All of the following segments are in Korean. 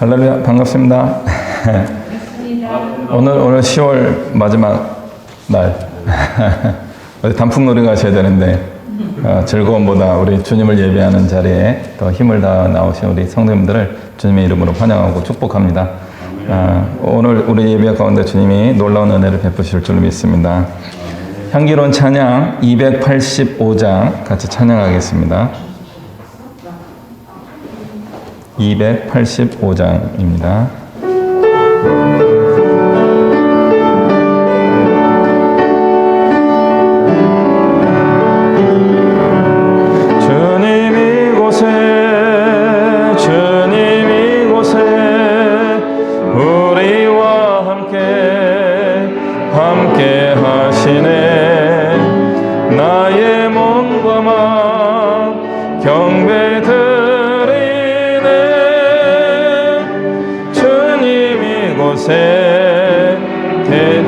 할렐루야, 반갑습니다. 오늘 10월 마지막 날. 어디 단풍놀이 가셔야 되는데, 즐거움보다 우리 주님을 예배하는 자리에 더 힘을 다하 나오신 우리 성도님들을 주님의 이름으로 환영하고 축복합니다. 오늘 우리 예배 가운데 주님이 놀라운 은혜를 베푸실 줄 믿습니다. 향기로운 찬양 285장 같이 찬양하겠습니다. 285장입니다.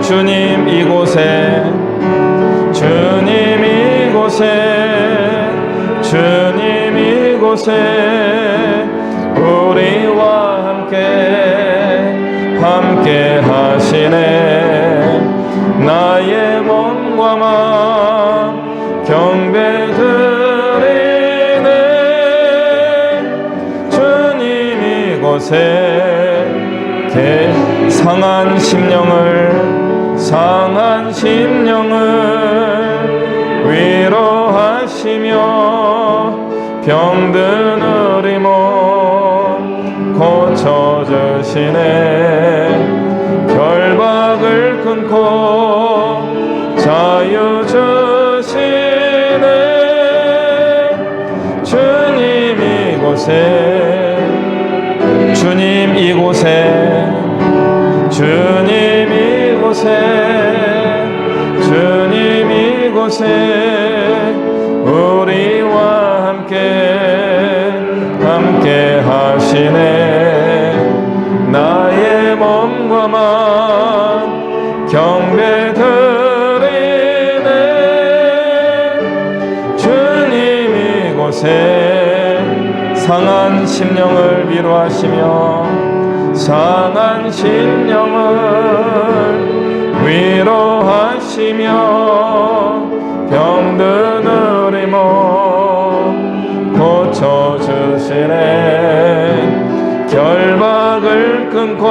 주님 이곳에, 주님 이곳에, 주님 이곳에 우리와 함께 하시네. 나의 몸과 마음 경배 드리네. 주님 이곳에 상한 심령을 위로하시며 병든 우리 몸 고쳐주시네. 결박을 끊고 자유 주시네. 주님 이곳에, 주님 이곳에, 주님 이곳에, 주님 이곳에 우리와 함께 하시네. 나의 몸과 마음 경배 드리네. 주님 이곳에 상한 심령을 위로하시며, 상한 심령을 위로하시며 병든 우리 몸 고쳐주시네. 결박을 끊고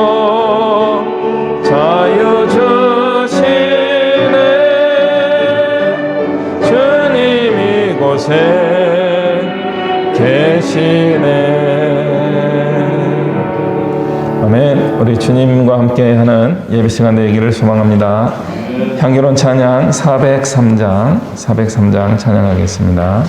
자유 주시네. 주님 이곳에 계시네. 아멘. 우리 주님과 함께하는 예배 시간 되기를 소망합니다. 향기로운 찬양 403장 찬양하겠습니다.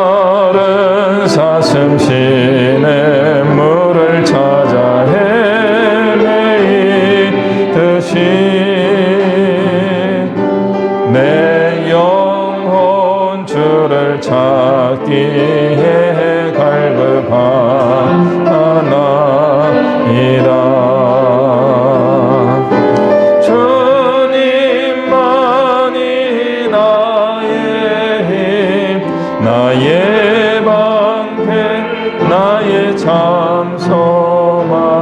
목마른 사슴 시내 물을 찾아 내 영혼 주를 찾기에 갈급하나이다. 주님만이 나의 힘, 나의 방패, 나의 참 소망.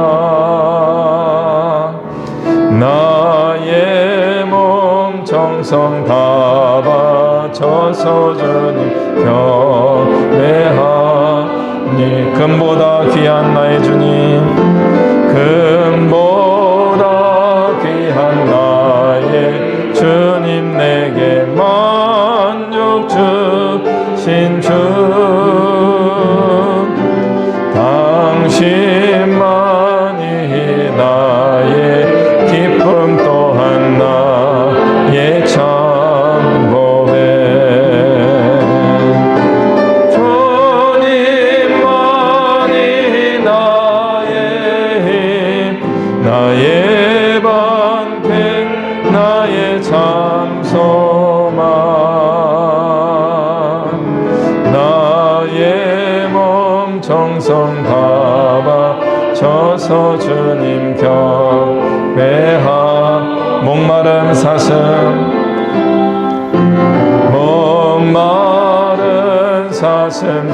나의 몸 정성 다 바쳐서 주님 경배하니. 금보다 귀한 나의 주님, 금보다 귀한 나의 주님, 내게 만족 주신 주, 당신만이 나의 기쁨 또한 나의 참 고백. 주님만이 나의 힘, 나의 방패, 나의 참 소망. 나의 몸 정성 다 바쳐서 주님 경배하 목마름 사슴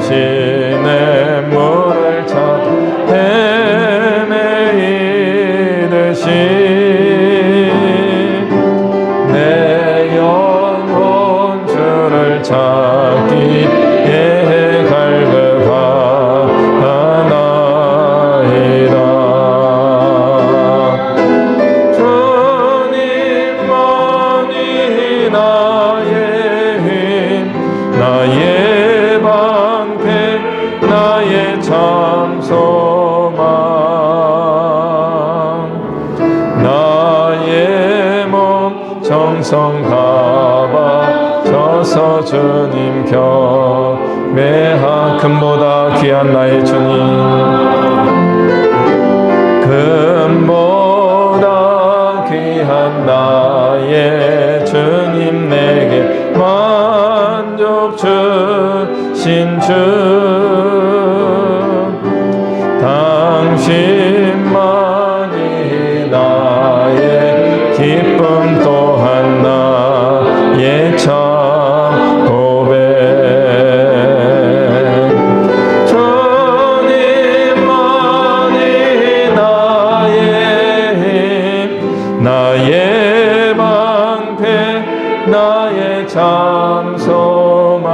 시내 물을 찾아 헤매이듯이 내 영혼 주를 찾기에 갈급하나이다. 주님만이 나의 힘 나의 나의 참 소망 나의 몸 정성 다 바쳐서 주님 경배하 금보다 귀한 나의 주님 금보다 귀한 나의 주님 내게 만족 주신 주 당신만이 나의 기쁨 또한 나의 참 고백 주님만이 나의 힘 나의 방패 나의 참 소망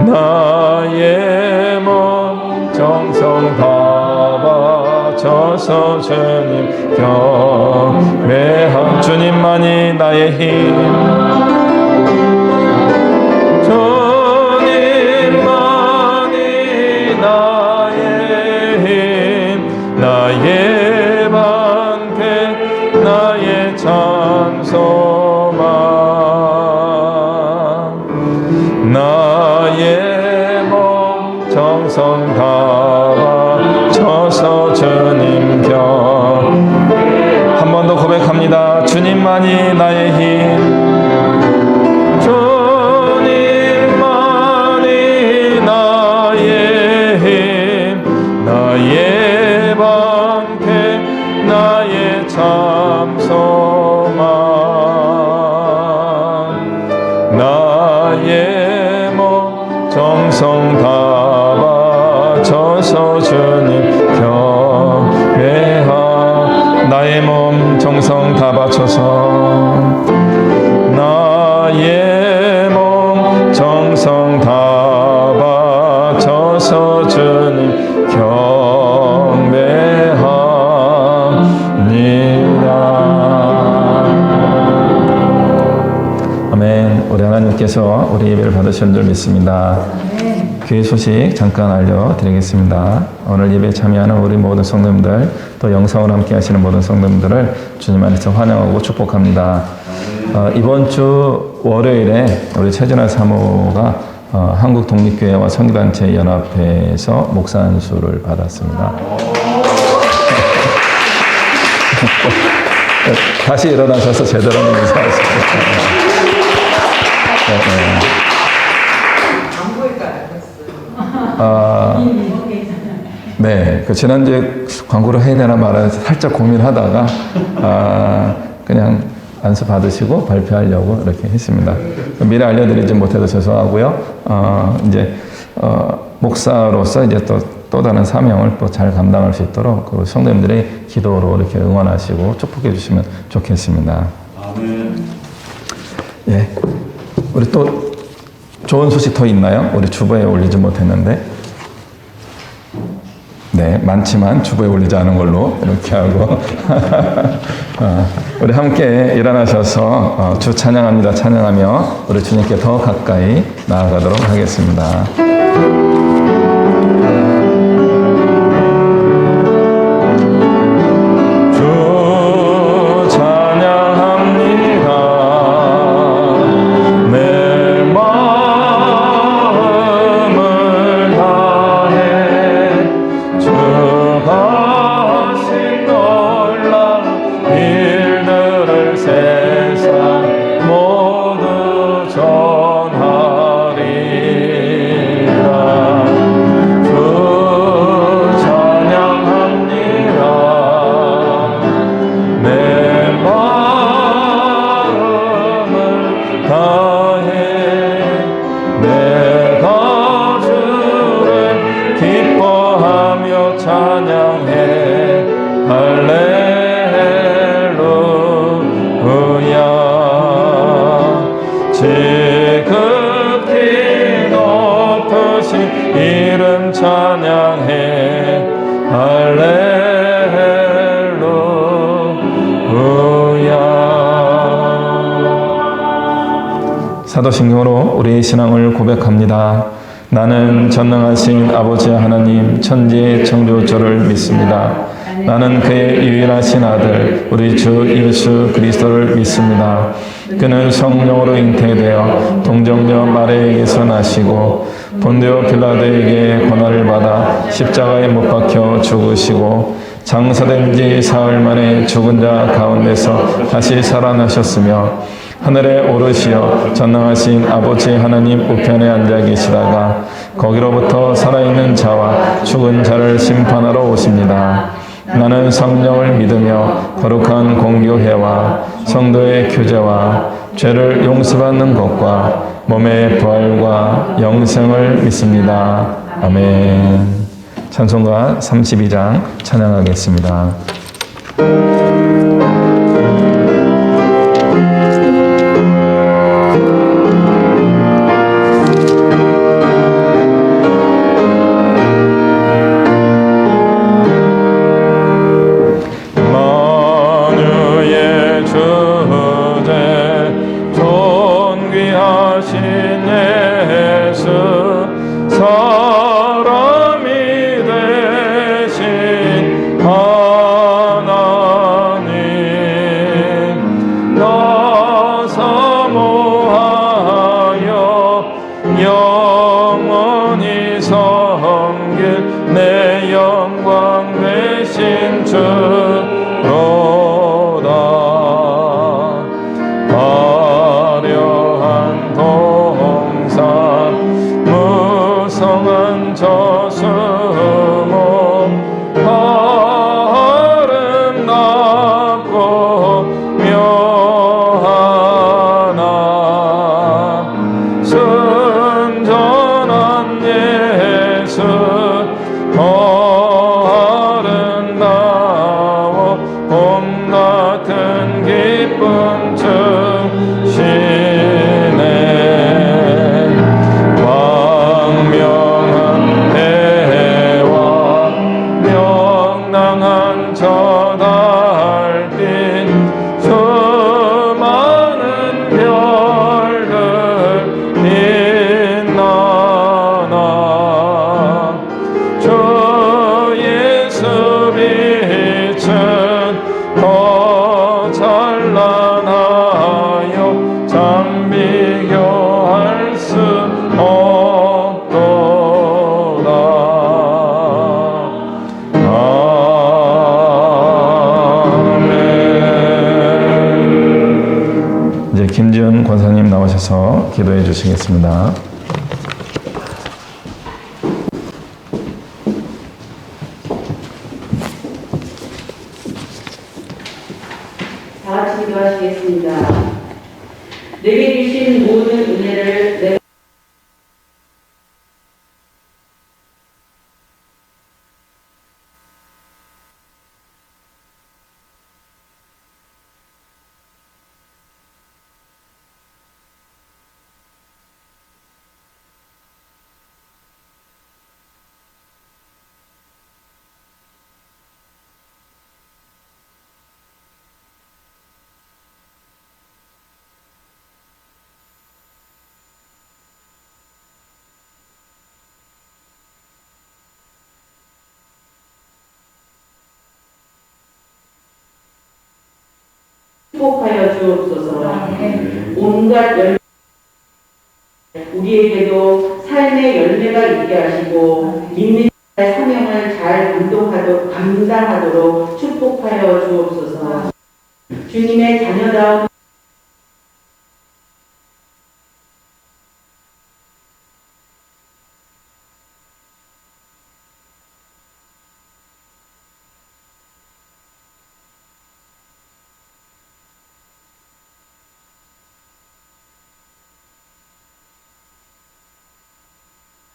나의 몸 정성 다 바쳐서 주님 경배하 주님만이 나의 힘 주님만이 나의 힘 나의 방패 나의 참 소망 나의 몸 정성 다 바쳐서 주님 한 번 더 고백합니다. 주님만이 나의 힘 주님만이 나의 힘 나의 방패 나의 참 소망 나의 몸 정성 다 바쳐서 주님 경배하 나의 몸 정성 다 바쳐서 나의 몸 정성 다 바쳐서 주님 경배합니다. 아멘. 우리 하나님께서 우리 예배를 받으시는 줄 믿습니다. 교회 소식 잠깐 알려드리겠습니다. 오늘 예배에 참여하는 우리 모든 성도님들 또 영상으로 함께 하시는 모든 성도님들을 주님 안에서 환영하고 축복합니다. 이번 주 월요일에 우리 최진아 사모가 한국독립교회와 선교단체 연합회에서 목사 안수를 받았습니다. 다시 일어나셔서 제대로 인사하십시오. 네, 그 지난주에 광고를 해야 되나 말아야 살짝 고민하다가 그냥 안수 받으시고 발표하려고 이렇게 했습니다. 미리 알려드리지 못해서 죄송하고요. 이제 목사로서 이제 또 다른 사명을 또 잘 감당할 수 있도록 그 성도님들의 기도로 이렇게 응원하시고 축복해 주시면 좋겠습니다. 아멘. 예, 우리 또 좋은 소식 더 있나요? 우리 주보에 올리지 못했는데. 네, 많지만 주보에 올리지 않은 걸로 이렇게 하고 우리 함께 일어나셔서 주 찬양합니다. 찬양하며 우리 주님께 더 가까이 나아가도록 하겠습니다. 모두 전하리라. 거룩하신 이름 찬양해. 할렐루야. 사도신경으로 우리 신앙을 고백합니다. 나는 전능하신 아버지 하나님 천지의 창조주를 믿습니다. 나는 그의 유일하신 아들 우리 주 예수 그리스도를 믿습니다. 그는 성령으로 잉태되어 동정녀 마리아에게서 나시고 본디오 빌라도에게 고난을 받아 십자가에 못 박혀 죽으시고 장사된 지 사흘 만에 죽은 자 가운데서 다시 살아나셨으며 하늘에 오르시어 전능하신 아버지 하나님 우편에 앉아 계시다가 거기로부터 살아있는 자와 죽은 자를 심판하러 오십니다. 나는 성령을 믿으며 거룩한 공교회와 성도의 교제와 죄를 용서받는 것과 몸의 부활과 영생을 믿습니다. 아멘. 찬송가 32장 찬양하겠습니다. 김지은 권사님 나오셔서 기도해 주시겠습니다. 다 같이 기도하시겠습니다. 내게 주신 모든 은혜를 내가 축복하여 주옵소서. 온갖 열매 우리에게도 삶의 열매가 있게 하시고 믿는 자의 사명을 잘 감당하도록 축복하여 주옵소서. 주님의 자녀다운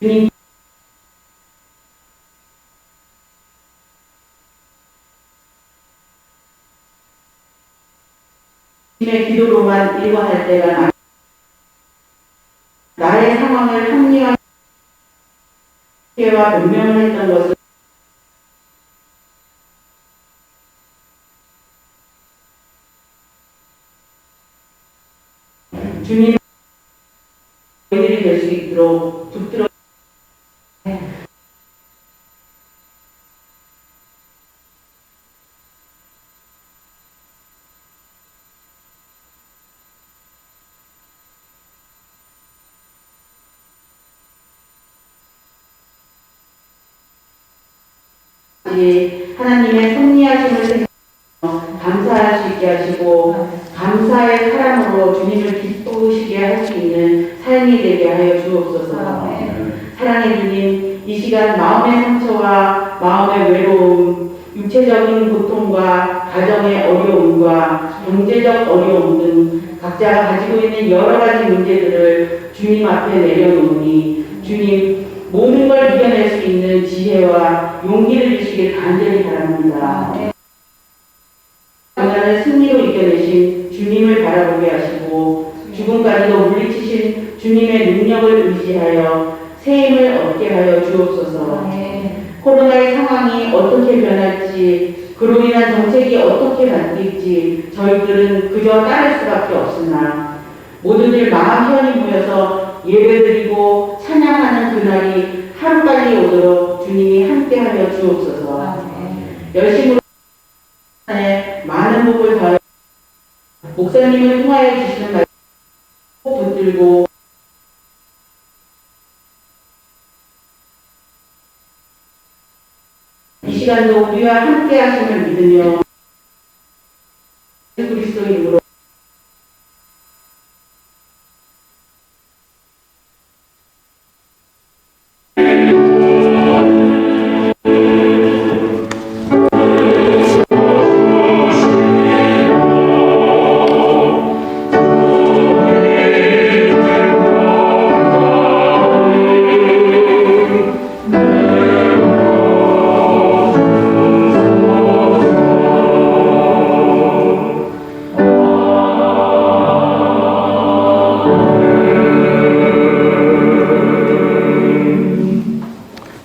주님의 기도로만 일관할 때가 나의 상황을 합리화 와 변명을 했던 것은 주님 저희들이 될 수 있도록 붙들어 하나님의 섭리하심을 생각하며 감사할 수 있게 하시고 감사의 사람으로 주님을 기쁘시게 할 수 있는 삶이 되게 하여 주옵소서. 사랑의 주님, 이 시간 마음의 상처와 마음의 외로움, 육체적인 고통과 가정의 어려움과 경제적 어려움 등 각자가 가지고 있는 여러 가지 문제들을 주님 앞에 내려놓으니 주님 모든 걸 이겨낼 수 있는 지혜와 용기를 주시길 간절히 바랍니다. 고난을 승리로 이겨내신 주님을 바라보게 하시고 죽음까지도 물리치신 주님의 능력을 의지하여 새 힘을 얻게 하여 주옵소서. 코로나의 상황이 어떻게 변할지 그로 인한 정책이 어떻게 바뀔지 저희들은 그저 따를 수밖에 없으나 모두들 마음 편히 모여서 예배드리고 찬양하는 그날이 하루빨리 오도록 주님이 함께하여 주옵소서. 열심으로 많은 복을 더하여 목사님을 통하여 주시는 말씀 꼭 붙들고 이 시간도 우리와 함께 하심을 믿으며 예수 그리스도 이름으로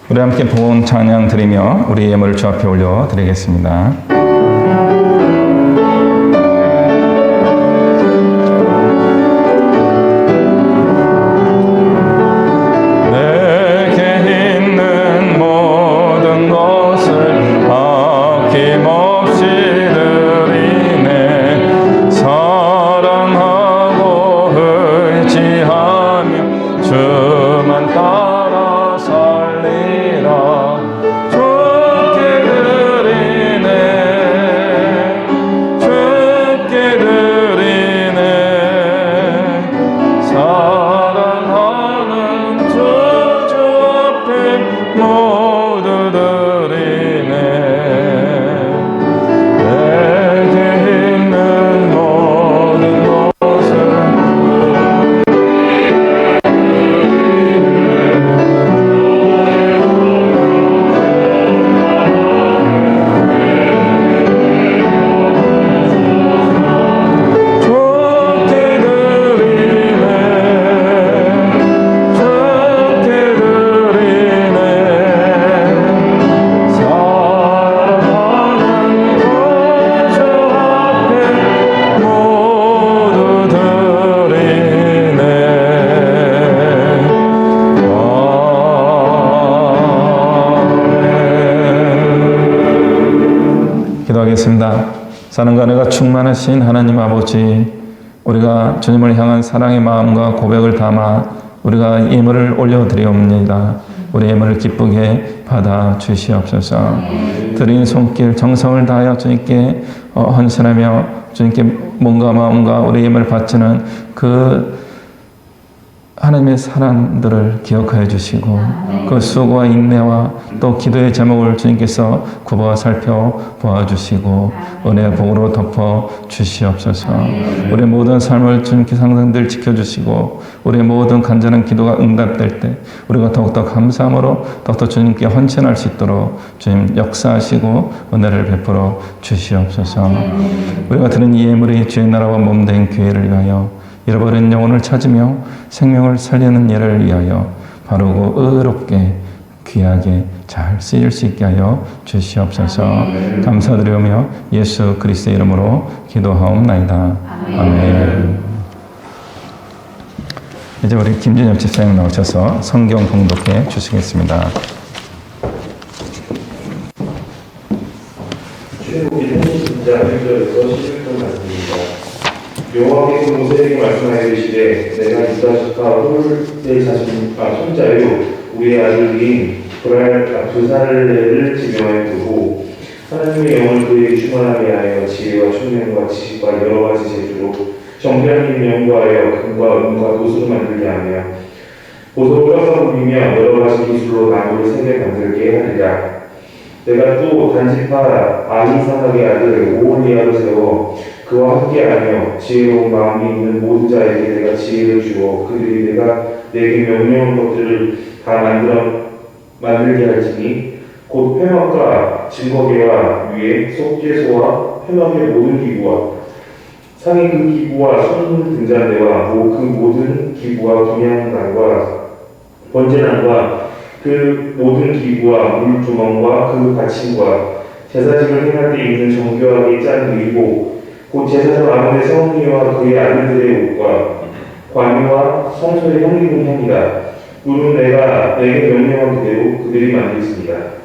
우리 함께 복음 찬양 드리며 우리 예물을 주 앞에 올려 드리겠습니다. 내게 있는 모든 것을 아낌없이 드리네. 사랑하고 의지하며 주만 따라 살리라. 주께 드리네. 주께 드리네. 사랑하는 주 앞에 모두 드리네. 내게 있는 모든 것을 주께 드리네. 주께 드리네. 사랑하는 주 앞에 모두 드리네. 기도하겠습니다. 사랑과 은혜가 충만하신 하나님 아버지, 우리가 주님을 향한 사랑의 마음과 고백을 담아 우리가 예물을 올려드리옵니다. 우리 예물을 기쁘게 받아 주시옵소서. 드린 손길 정성을 다하여 주님께 헌신하며 주님께 몸과 마음과 우리 예물을 바치는 그 하나님의 사람들을 기억하여 주시고 그 수고와 인내와 또 기도의 제목을 주님께서 굽어 살펴보아 주시고 은혜의 복으로 덮어 주시옵소서. 우리의 모든 삶을 주님께서 항상 늘 지켜주시고 우리의 모든 간절한 기도가 응답될 때 우리가 더욱더 감사함으로 더욱더 주님께 헌신할 수 있도록 주님 역사하시고 은혜를 베풀어 주시옵소서. 우리가 드린 이 예물이 주의 나라와 몸된 교회를 위하여 잃어버린 영혼을 찾으며 생명을 살리는 일을 위하여 바르고 의롭게 귀하게 잘 쓰일 수 있게 하여 주시옵소서. 감사드리며 예수 그리스도의 이름으로 기도하옵나이다. 아멘. 이제 우리 김준엽 집사님 나오셔서 성경 봉독해 주시겠습니다. 출애굽기 32장 1절에서 11절 말씀입니다. 여호와께서 모세에게 말씀하여 이르시되 내가 이스라엘과 홀의 손자요 우리의 아들인 브살레를 지명하여 두고 하나님의 영을 그에게 충만하게 하여 지혜와 총명과 지식과 여러 가지 재주로 정결한 힘을 연구하여 금과 은과 도수로 만들게 하며 보석을 깎아 부비며 여러 가지 기술로 나무를 새게 만들게 하리라. 내가 또 단지파 아히사막의 아들 오홀리아를 세워 그와 함께하며 지혜로운 마음이 있는 모든 자에게 내가 지혜를 주어 그들이 내게 명령한 것들을 다 만들게 할지니 곧 회막과 증거계와 위에 속죄소와 회막의 모든 기구와 상의 그 기구와 손 등잔대와 그 모든 기구와 동양단과 번제단과 그 모든 기구와 물주멍과 그 받침과 제사직을 행할 때 입는 정교하게 짠 의복 곧 제사장 아론의 성리와 그의 아들들의 옷과 관유와 성소의 향기로운 향이다. 물은 내가 내게 명령한 그대로 그들이 만들었습니다.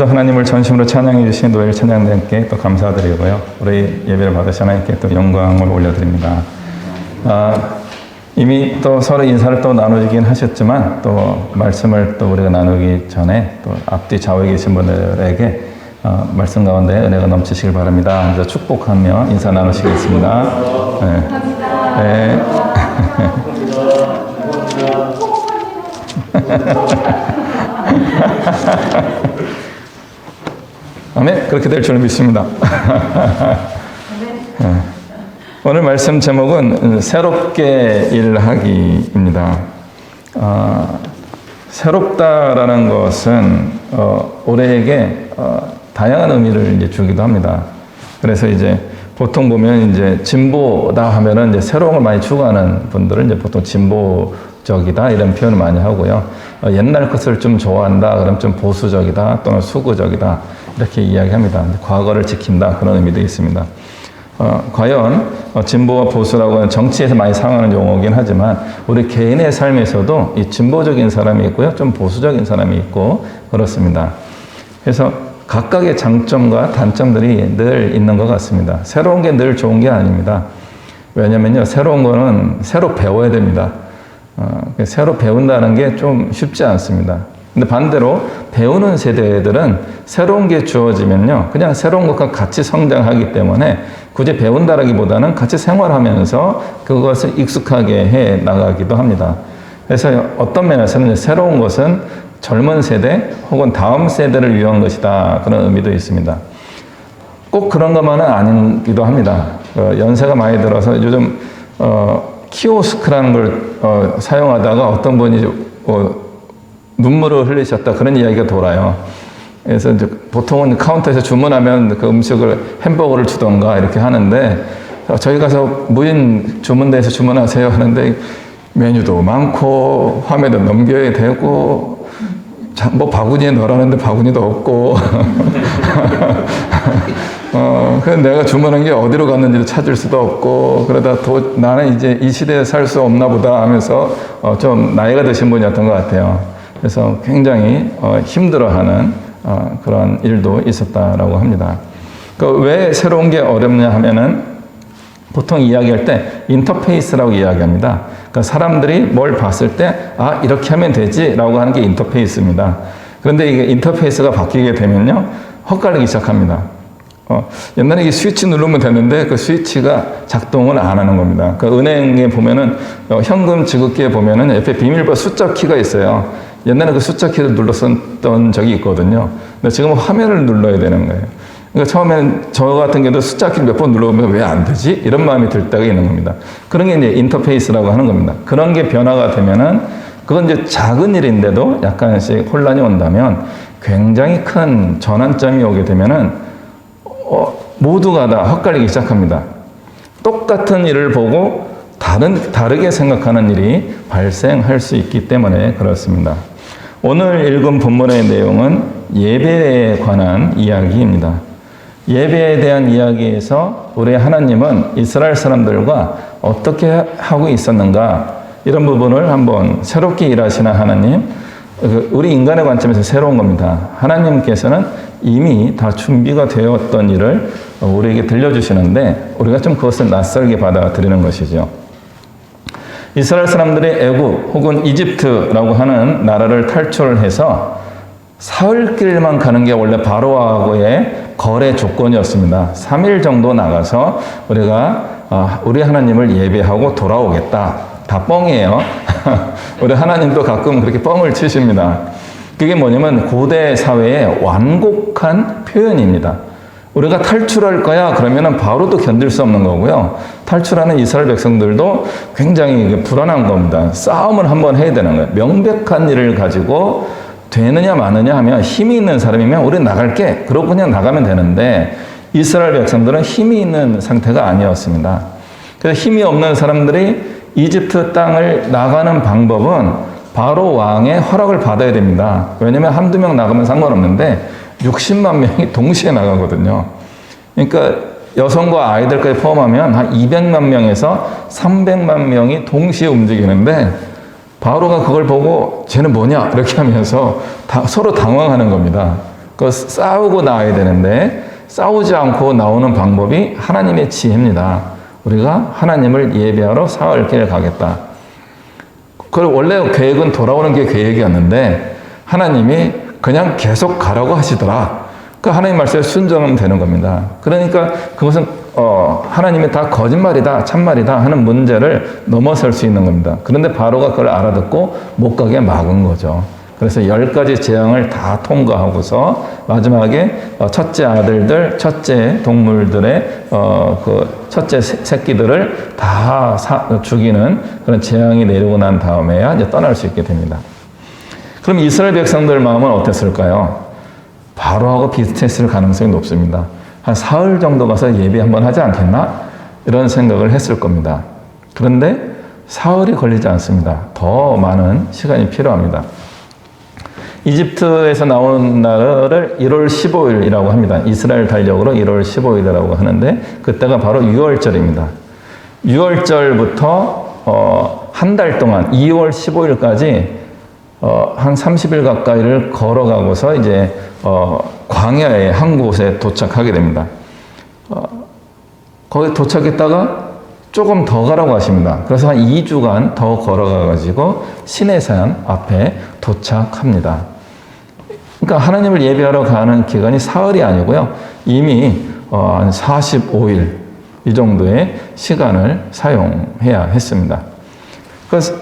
오늘도 하나님을 전심으로 찬양해 주신 노엘 찬양대님께 또 감사드리고요. 우리 예배를 받으신 하나님께 또 영광을 올려드립니다. 이미 또 서로 인사를 또 나누긴 하셨지만 또 말씀을 또 우리가 나누기 전에 또 앞뒤 좌우에 계신 분들에게 말씀 가운데 은혜가 넘치시길 바랍니다. 먼저 축복하며 인사 나누시겠습니다. 네. 네. 아멘. 그렇게 될 줄 믿습니다. 네. 오늘 말씀 제목은 새롭게 일하기입니다. 새롭다라는 것은 우리에게 다양한 의미를 이제 주기도 합니다. 그래서 이제 보통 보면 이제 진보다 하면은 이제 새로운 걸 많이 추구하는 분들은 이제 보통 진보적이다 이런 표현을 많이 하고요. 옛날 것을 좀 좋아한다 그럼 좀 보수적이다 또는 수구적이다 이렇게 이야기합니다. 과거를 지킨다 그런 의미도 있습니다. 과연 진보와 보수라고 하는 정치에서 많이 사용하는 용어긴 하지만 우리 개인의 삶에서도 이 진보적인 사람이 있고요. 좀 보수적인 사람이 있고 그렇습니다. 그래서 각각의 장점과 단점들이 늘 있는 것 같습니다. 새로운 게 늘 좋은 게 아닙니다. 왜냐면요. 새로운 거는 새로 배워야 됩니다. 새로 배운다는 게 좀 쉽지 않습니다. 근데 반대로 배우는 세대들은 새로운 게 주어지면요. 그냥 새로운 것과 같이 성장하기 때문에 굳이 배운다라기보다는 같이 생활하면서 그것을 익숙하게 해 나가기도 합니다. 그래서 어떤 면에서는 새로운 것은 젊은 세대 혹은 다음 세대를 위한 것이다. 그런 의미도 있습니다. 꼭 그런 것만은 아니기도 합니다. 연세가 많이 들어서 요즘 키오스크라는 걸 사용하다가 어떤 분이 눈물을 흘리셨다 그런 이야기가 돌아요. 그래서 이제 보통은 카운터에서 주문하면 그 음식을 햄버거를 주던가 이렇게 하는데 저희 가서 무인 주문대에서 주문하세요 하는데 메뉴도 많고 화면도 넘겨야 되고 뭐 바구니에 넣으라는데 바구니도 없고 그래서 내가 주문한 게 어디로 갔는지도 찾을 수도 없고 그러다 나는 이제 이 시대에 살 수 없나 보다 하면서 좀 나이가 드신 분이었던 것 같아요. 그래서 굉장히 힘들어하는 그런 일도 있었다라고 합니다. 왜 새로운 게 어렵냐 하면은 보통 이야기할 때 인터페이스라고 이야기합니다. 그러니까 사람들이 뭘 봤을 때 이렇게 하면 되지라고 하는 게 인터페이스입니다. 그런데 이게 인터페이스가 바뀌게 되면요 헛갈리기 시작합니다. 옛날에 이게 스위치 누르면 되는데 그 스위치가 작동을 안 하는 겁니다. 그 은행에 보면은 현금 지급기에 보면은 옆에 비밀번호 숫자 키가 있어요. 옛날에 그 숫자 키를 눌렀었던 적이 있거든요. 근데 지금은 화면을 눌러야 되는 거예요. 그러니까 처음에는 저 같은 경우도 숫자 키를 몇 번 눌러보면 왜 안 되지? 이런 마음이 들 때가 있는 겁니다. 그런 게 이제 인터페이스라고 하는 겁니다. 그런 게 변화가 되면은 그건 이제 작은 일인데도 약간씩 혼란이 온다면 굉장히 큰 전환점이 오게 되면은 모두가 다 헛갈리기 시작합니다. 똑같은 일을 보고 다르게 생각하는 일이 발생할 수 있기 때문에 그렇습니다. 오늘 읽은 본문의 내용은 예배에 관한 이야기입니다. 예배에 대한 이야기에서 우리 하나님은 이스라엘 사람들과 어떻게 하고 있었는가 이런 부분을 한번 새롭게 일하시는 하나님, 우리 인간의 관점에서 새로운 겁니다. 하나님께서는 이미 다 준비가 되었던 일을 우리에게 들려주시는데 우리가 좀 그것을 낯설게 받아들이는 것이죠. 이스라엘 사람들이 애굽 혹은 이집트라고 하는 나라를 탈출해서 사흘길만 가는 게 원래 바로하고의 거래 조건이었습니다. 3일 정도 나가서 우리 하나님을 예배하고 돌아오겠다. 다 뻥이에요. 우리 하나님도 가끔 그렇게 뻥을 치십니다. 그게 뭐냐면 고대 사회의 완곡한 표현입니다. 우리가 탈출할 거야 그러면은 바로도 견딜 수 없는 거고요. 탈출하는 이스라엘 백성들도 굉장히 불안한 겁니다. 싸움을 한번 해야 되는 거예요. 명백한 일을 가지고 되느냐 마느냐 하면 힘이 있는 사람이면 우리 나갈게. 그러고 그냥 나가면 되는데 이스라엘 백성들은 힘이 있는 상태가 아니었습니다. 그래서 힘이 없는 사람들이 이집트 땅을 나가는 방법은 바로 왕의 허락을 받아야 됩니다. 왜냐하면 한두 명 나가면 상관없는데 60만 명이 동시에 나가거든요. 그러니까 여성과 아이들까지 포함하면 한 200만 명에서 300만 명이 동시에 움직이는데 바로가 그걸 보고 쟤는 뭐냐 이렇게 하면서 서로 당황하는 겁니다. 그 싸우고 나와야 되는데 싸우지 않고 나오는 방법이 하나님의 지혜입니다. 우리가 하나님을 예배하러 사흘길을 가겠다. 그 원래 계획은 돌아오는 게 계획이었는데 하나님이 그냥 계속 가라고 하시더라. 그 하나님 말씀에 순종하면 되는 겁니다. 그러니까 그것은 하나님이 다 거짓말이다, 참말이다 하는 문제를 넘어설 수 있는 겁니다. 그런데 바로가 그걸 알아듣고 못 가게 막은 거죠. 그래서 10가지 재앙을 다 통과하고서 마지막에 첫째 아들들, 첫째 동물들의 그 첫째 새끼들을 다 죽이는 그런 재앙이 내리고 난 다음에야 이제 떠날 수 있게 됩니다. 그럼 이스라엘 백성들 마음은 어땠을까요? 바로하고 비슷했을 가능성이 높습니다. 한 사흘 정도 가서 예배 한번 하지 않겠나? 이런 생각을 했을 겁니다. 그런데 사흘이 걸리지 않습니다. 더 많은 시간이 필요합니다. 이집트에서 나오는 날을 1월 15일이라고 합니다. 이스라엘 달력으로 1월 15일이라고 하는데 그때가 바로 6월절입니다. 6월절부터 한 달 동안 2월 15일까지 한 30일 가까이를 걸어가고서 이제 광야의 한 곳에 도착하게 됩니다. 거기 도착했다가 조금 더 가라고 하십니다. 그래서 한 2주간 더 걸어가가지고 시내산 앞에 도착합니다. 그러니까 하나님을 예배하러 가는 기간이 사흘이 아니고요. 이미 한 45일 이 정도의 시간을 사용해야 했습니다. 그래서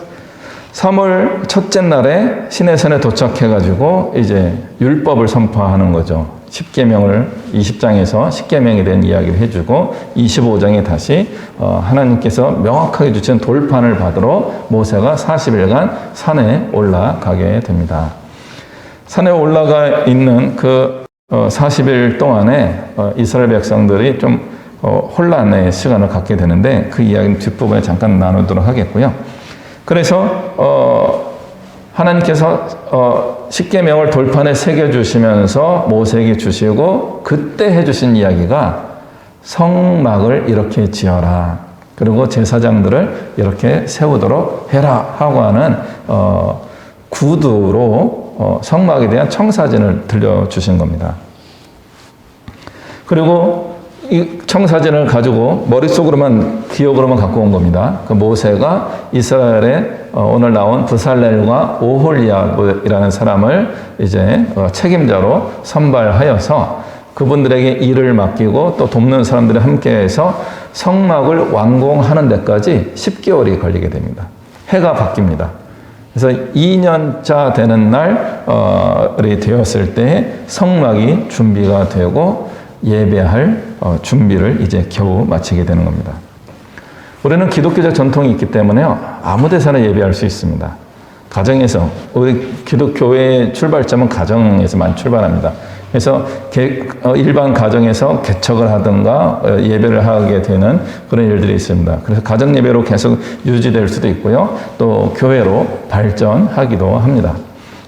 3월 첫째 날에 시내산에 도착해가지고 이제 율법을 선포하는 거죠. 10계명을 20장에서 10계명에 대한 이야기를 해주고 25장에 다시 하나님께서 명확하게 주신 돌판을 받으러 모세가 40일간 산에 올라가게 됩니다. 산에 올라가 있는 그 40일 동안에 이스라엘 백성들이 좀 혼란의 시간을 갖게 되는데 그 이야기는 뒷부분에 잠깐 나누도록 하겠고요. 그래서 하나님께서 십계명을 돌판에 새겨주시면서 모세에게 주시고 그때 해주신 이야기가 성막을 이렇게 지어라. 그리고 제사장들을 이렇게 세우도록 해라 하고 하는 구두로 성막에 대한 청사진을 들려주신 겁니다. 그리고 이 청사진을 가지고 머릿속으로만 기억으로만 갖고 온 겁니다. 그 모세가 이스라엘에 오늘 나온 브살렐과 오홀리압이라는 사람을 이제 책임자로 선발하여서 그분들에게 일을 맡기고 또 돕는 사람들이 함께해서 성막을 완공하는 데까지 10개월이 걸리게 됩니다. 해가 바뀝니다. 그래서 2년차 되는 날이 되었을 때 성막이 준비가 되고 예배할 준비를 이제 겨우 마치게 되는 겁니다. 우리는 기독교적 전통이 있기 때문에요. 아무 데서나 예배할 수 있습니다. 가정에서, 우리 기독교의 출발점은 가정에서만 출발합니다. 그래서 일반 가정에서 개척을 하든가 예배를 하게 되는 그런 일들이 있습니다. 그래서 가정 예배로 계속 유지될 수도 있고요. 또 교회로 발전하기도 합니다.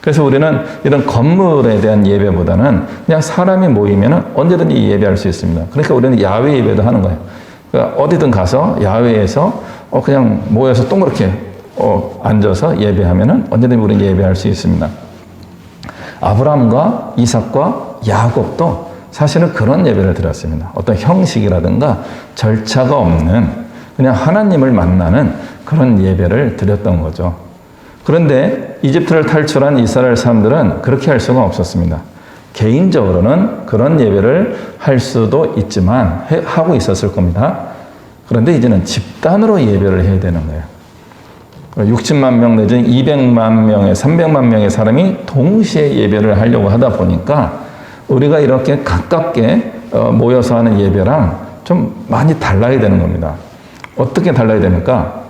그래서 우리는 이런 건물에 대한 예배보다는 그냥 사람이 모이면 언제든지 예배할 수 있습니다. 그러니까 우리는 야외 예배도 하는 거예요. 그러니까 어디든 가서 야외에서 그냥 모여서 동그랗게 앉아서 예배하면 언제든지 우리는 예배할 수 있습니다. 아브라함과 이삭과 야곱도 사실은 그런 예배를 드렸습니다. 어떤 형식이라든가 절차가 없는 그냥 하나님을 만나는 그런 예배를 드렸던 거죠. 그런데 이집트를 탈출한 이스라엘 사람들은 그렇게 할 수가 없었습니다. 개인적으로는 그런 예배를 할 수도 있지만 하고 있었을 겁니다. 그런데 이제는 집단으로 예배를 해야 되는 거예요. 60만 명 내지 200만 명의 300만 명의 사람이 동시에 예배를 하려고 하다 보니까 우리가 이렇게 가깝게 모여서 하는 예배랑 좀 많이 달라야 되는 겁니다. 어떻게 달라야 됩니까?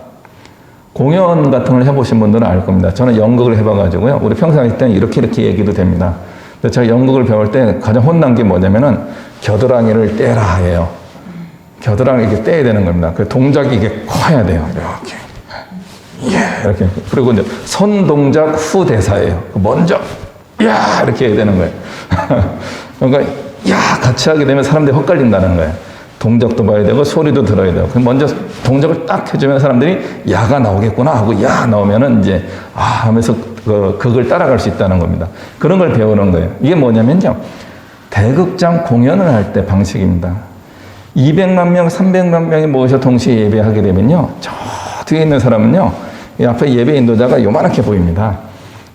공연 같은 걸 해보신 분들은 알 겁니다. 저는 연극을 해봐가지고요. 우리 평생 할 때는 이렇게 얘기도 됩니다. 근데 제가 연극을 배울 때 가장 혼난 게 뭐냐면은 겨드랑이를 떼라 해요. 겨드랑이 이렇게 떼야 되는 겁니다. 그 동작이 이게 커야 돼요. 이렇게. 이렇게. 그리고 이제 손 동작 후 대사예요. 먼저, 야! 이렇게 해야 되는 거예요. 그러니까, 야! 같이 하게 되면 사람들이 헛갈린다는 거예요. 동작도 봐야 되고, 소리도 들어야 되고. 그럼 먼저 동작을 딱 해주면 사람들이 야가 나오겠구나 하고, 야! 나오면은 이제, 하면서 극을 따라갈 수 있다는 겁니다. 그런 걸 배우는 거예요. 이게 뭐냐면요. 대극장 공연을 할 때 방식입니다. 200만 명, 300만 명이 모여서 동시에 예배하게 되면요, 저 뒤에 있는 사람은요, 이 앞에 예배 인도자가 요만하게 보입니다.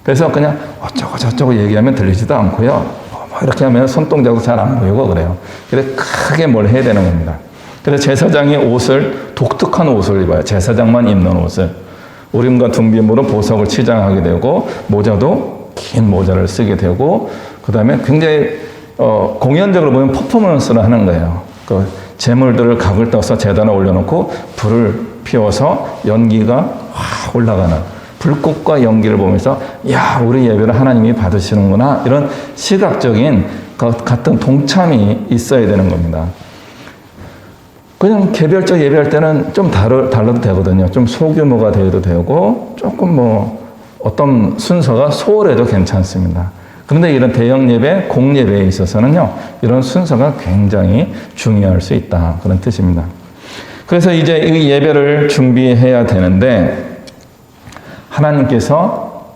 그래서 그냥 어쩌고 저쩌고 얘기하면 들리지도 않고요, 뭐 이렇게 하면 손동작도 잘 안 보이고 그래요. 그래서 크게 뭘 해야 되는 겁니다. 그래서 제사장이 옷을, 독특한 옷을 입어요. 제사장만 입는 옷을. 우림과 둠빔으로 보석을 치장하게 되고, 모자도 긴 모자를 쓰게 되고, 그 다음에 굉장히 공연적으로 보면 퍼포먼스를 하는 거예요. 그 재물들을 각을 떠서 제단에 올려놓고 불을 피워서 연기가 확 올라가는, 불꽃과 연기를 보면서 야, 우리 예배를 하나님이 받으시는구나, 이런 시각적인 같은 동참이 있어야 되는 겁니다. 그냥 개별적 예배할 때는 좀 달라도 되거든요. 좀 소규모가 되어도 되고, 조금 뭐 어떤 순서가 소홀해도 괜찮습니다. 그런데 이런 대형 예배, 공예배에 있어서는요, 이런 순서가 굉장히 중요할 수 있다, 그런 뜻입니다. 그래서 이제 이 예배를 준비해야 되는데, 하나님께서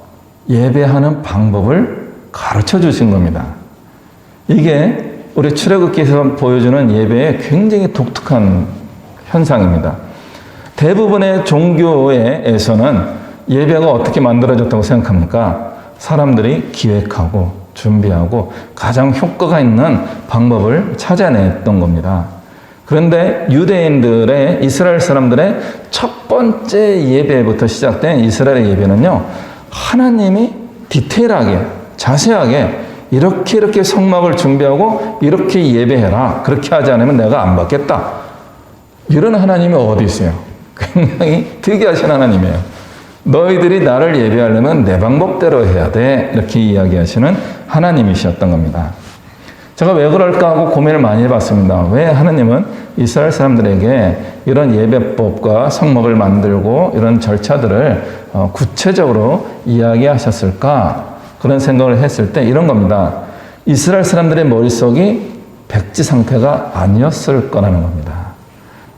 예배하는 방법을 가르쳐 주신 겁니다. 이게 우리 출애굽기에서 보여주는 예배의 굉장히 독특한 현상입니다. 대부분의 종교에서는 예배가 어떻게 만들어졌다고 생각합니까? 사람들이 기획하고 준비하고 가장 효과가 있는 방법을 찾아냈던 겁니다. 그런데 유대인들의, 이스라엘 사람들의 첫 번째 예배부터 시작된 이스라엘의 예배는요, 하나님이 디테일하게, 자세하게 이렇게 성막을 준비하고 이렇게 예배해라, 그렇게 하지 않으면 내가 안 받겠다, 이런 하나님이 어디 있어요? 굉장히 특이하신 하나님이에요. 너희들이 나를 예배하려면 내 방법대로 해야 돼, 이렇게 이야기하시는 하나님이셨던 겁니다. 제가 왜 그럴까 하고 고민을 많이 해봤습니다. 왜 하나님은 이스라엘 사람들에게 이런 예배법과 성막을 만들고 이런 절차들을 구체적으로 이야기하셨을까? 그런 생각을 했을 때 이런 겁니다. 이스라엘 사람들의 머릿속이 백지 상태가 아니었을 거라는 겁니다.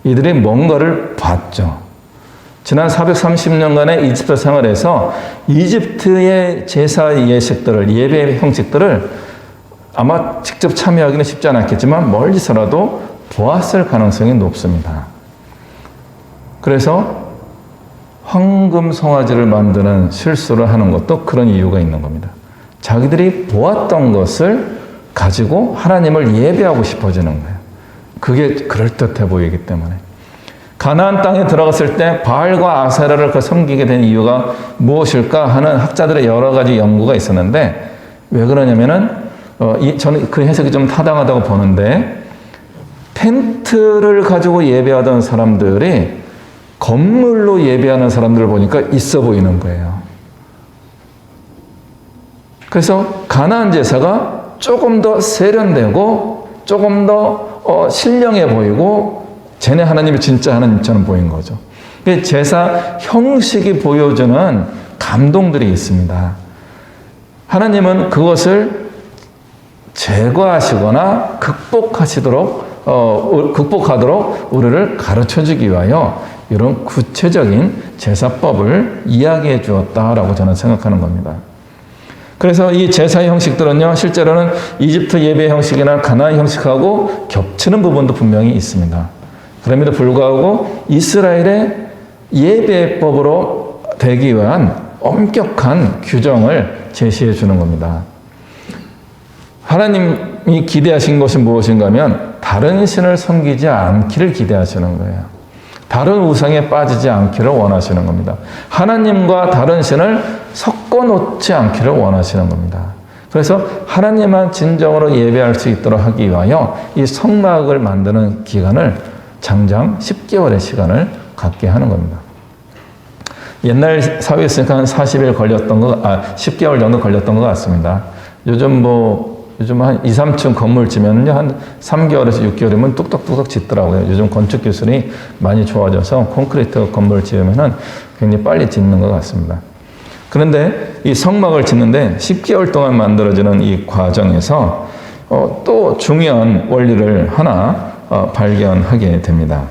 이들이 뭔가를 봤죠. 지난 430년간의 이집트 생활에서 이집트의 제사 예식들을, 예배 형식들을 아마 직접 참여하기는 쉽지 않았겠지만 멀리서라도 보았을 가능성이 높습니다. 그래서 황금 송아지를 만드는 실수를 하는 것도 그런 이유가 있는 겁니다. 자기들이 보았던 것을 가지고 하나님을 예배하고 싶어지는 거예요. 그게 그럴듯해 보이기 때문에. 가나안 땅에 들어갔을 때 바알과 아세라를 섬기게 된 이유가 무엇일까 하는 학자들의 여러 가지 연구가 있었는데, 왜 그러냐면은 저는 그 해석이 좀 타당하다고 보는데, 텐트를 가지고 예배하던 사람들이 건물로 예배하는 사람들을 보니까 있어 보이는 거예요. 그래서 가나안 제사가 조금 더 세련되고 조금 더 신령해 보이고, 쟤네 하나님이 진짜 하나님처럼 보인 거죠. 제사 형식이 보여주는 감동들이 있습니다. 하나님은 그것을 제거하시거나 극복하도록 우리를 가르쳐주기 위하여 이런 구체적인 제사법을 이야기해 주었다라고 저는 생각하는 겁니다. 그래서 이 제사 형식들은요, 실제로는 이집트 예배 형식이나 가나안 형식하고 겹치는 부분도 분명히 있습니다. 그럼에도 불구하고 이스라엘의 예배법으로 되기 위한 엄격한 규정을 제시해 주는 겁니다. 하나님이 기대하신 것이 무엇인가 하면 다른 신을 섬기지 않기를 기대하시는 거예요. 다른 우상에 빠지지 않기를 원하시는 겁니다. 하나님과 다른 신을 섞어놓지 않기를 원하시는 겁니다. 그래서 하나님만 진정으로 예배할 수 있도록 하기 위하여 이 성막을 만드는 기간을 장장 10개월의 시간을 갖게 하는 겁니다. 옛날 사회였으니까 한 40일 걸렸던 10개월 정도 걸렸던 것 같습니다. 요즘 한 2, 3층 건물 지면은요, 한 3개월에서 6개월이면 뚝딱뚝딱 짓더라고요. 요즘 건축 기술이 많이 좋아져서 콘크리트 건물 지으면은 굉장히 빨리 짓는 것 같습니다. 그런데 이 성막을 짓는데 10개월 동안 만들어지는 이 과정에서 또 중요한 원리를 하나 발견하게 됩니다.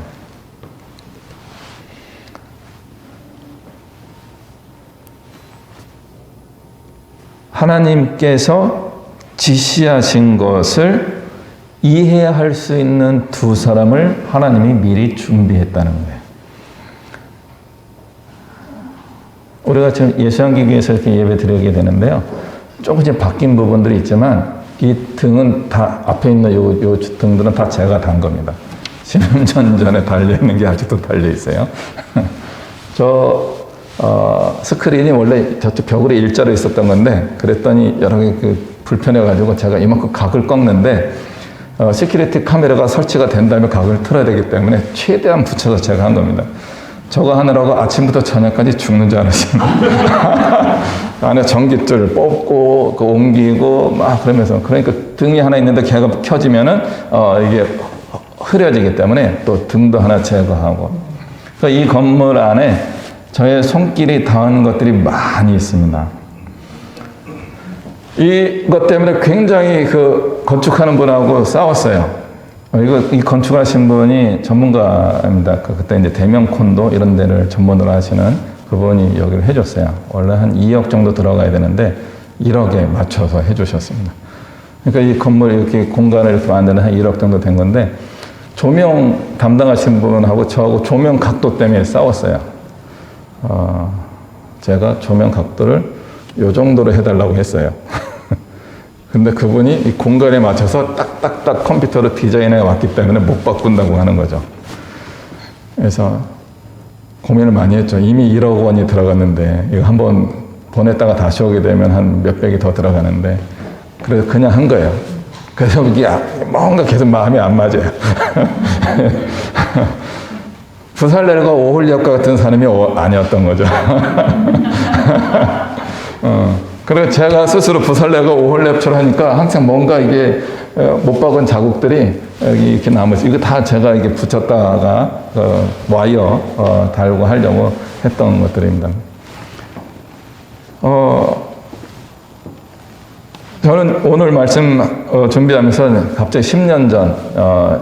하나님께서 지시하신 것을 이해할 수 있는 두 사람을 하나님이 미리 준비했다는 거예요. 우리가 지금 예수양기교에서 이렇게 예배 드리게 되는데요. 조금씩 바뀐 부분들이 있지만 이 등은 다 앞에 있는 요 등들은 다 제가 단 겁니다. 10년 전에 달려있는 게 아직도 달려있어요. 스크린이 원래 저쪽 벽으로 일자로 있었던 건데 그랬더니 여러 개 불편해가지고 제가 이만큼 각을 꺾는데 시큐리티 카메라가 설치가 된 다음에 각을 틀어야 되기 때문에 최대한 붙여서 제가 한 겁니다. 저거 하느라고 아침부터 저녁까지 죽는 줄 알았습니다. 안에 전깃줄 뽑고 옮기고 막 그러면서 그러니까 등이 하나 있는데 걔가 켜지면은 이게 흐려지기 때문에 또 등도 하나 제거하고 그래서 이 건물 안에 저의 손길이 닿은 것들이 많이 있습니다. 이것 때문에 굉장히 건축하는 분하고 싸웠어요. 이 건축하신 분이 전문가입니다. 그때 이제 대명 콘도 이런 데를 전문으로 하시는 그분이 여기를 해줬어요. 원래 한 2억 정도 들어가야 되는데 1억에 맞춰서 해주셨습니다. 그러니까 이 건물 이렇게 공간을 이렇게 만드는 한 1억 정도 된 건데 조명 담당하신 분하고 저하고 조명 각도 때문에 싸웠어요. 제가 조명 각도를 요 정도로 해달라고 했어요. 근데 그분이 이 공간에 맞춰서 딱딱딱 컴퓨터로 디자인해 왔기 때문에 못 바꾼다고 하는 거죠. 그래서 고민을 많이 했죠. 이미 1억 원이 들어갔는데 이거 한번 보냈다가 다시 오게 되면 한 몇백이 더 들어가는데 그래서 그냥 한 거예요. 그래서 이게 뭔가 계속 마음이 안 맞아요. 부살렐과 오홀리압과 같은 사람이 아니었던 거죠. 그리고 제가 스스로 부살렐과 오홀리압처럼 하니까 항상 뭔가 이게 못 박은 자국들이 여기 이렇게 남으시. 이거 다 제가 이게 붙였다가 와이어 달고 하려고 했던 것들입니다. 저는 오늘 말씀 준비하면서 갑자기 10년 전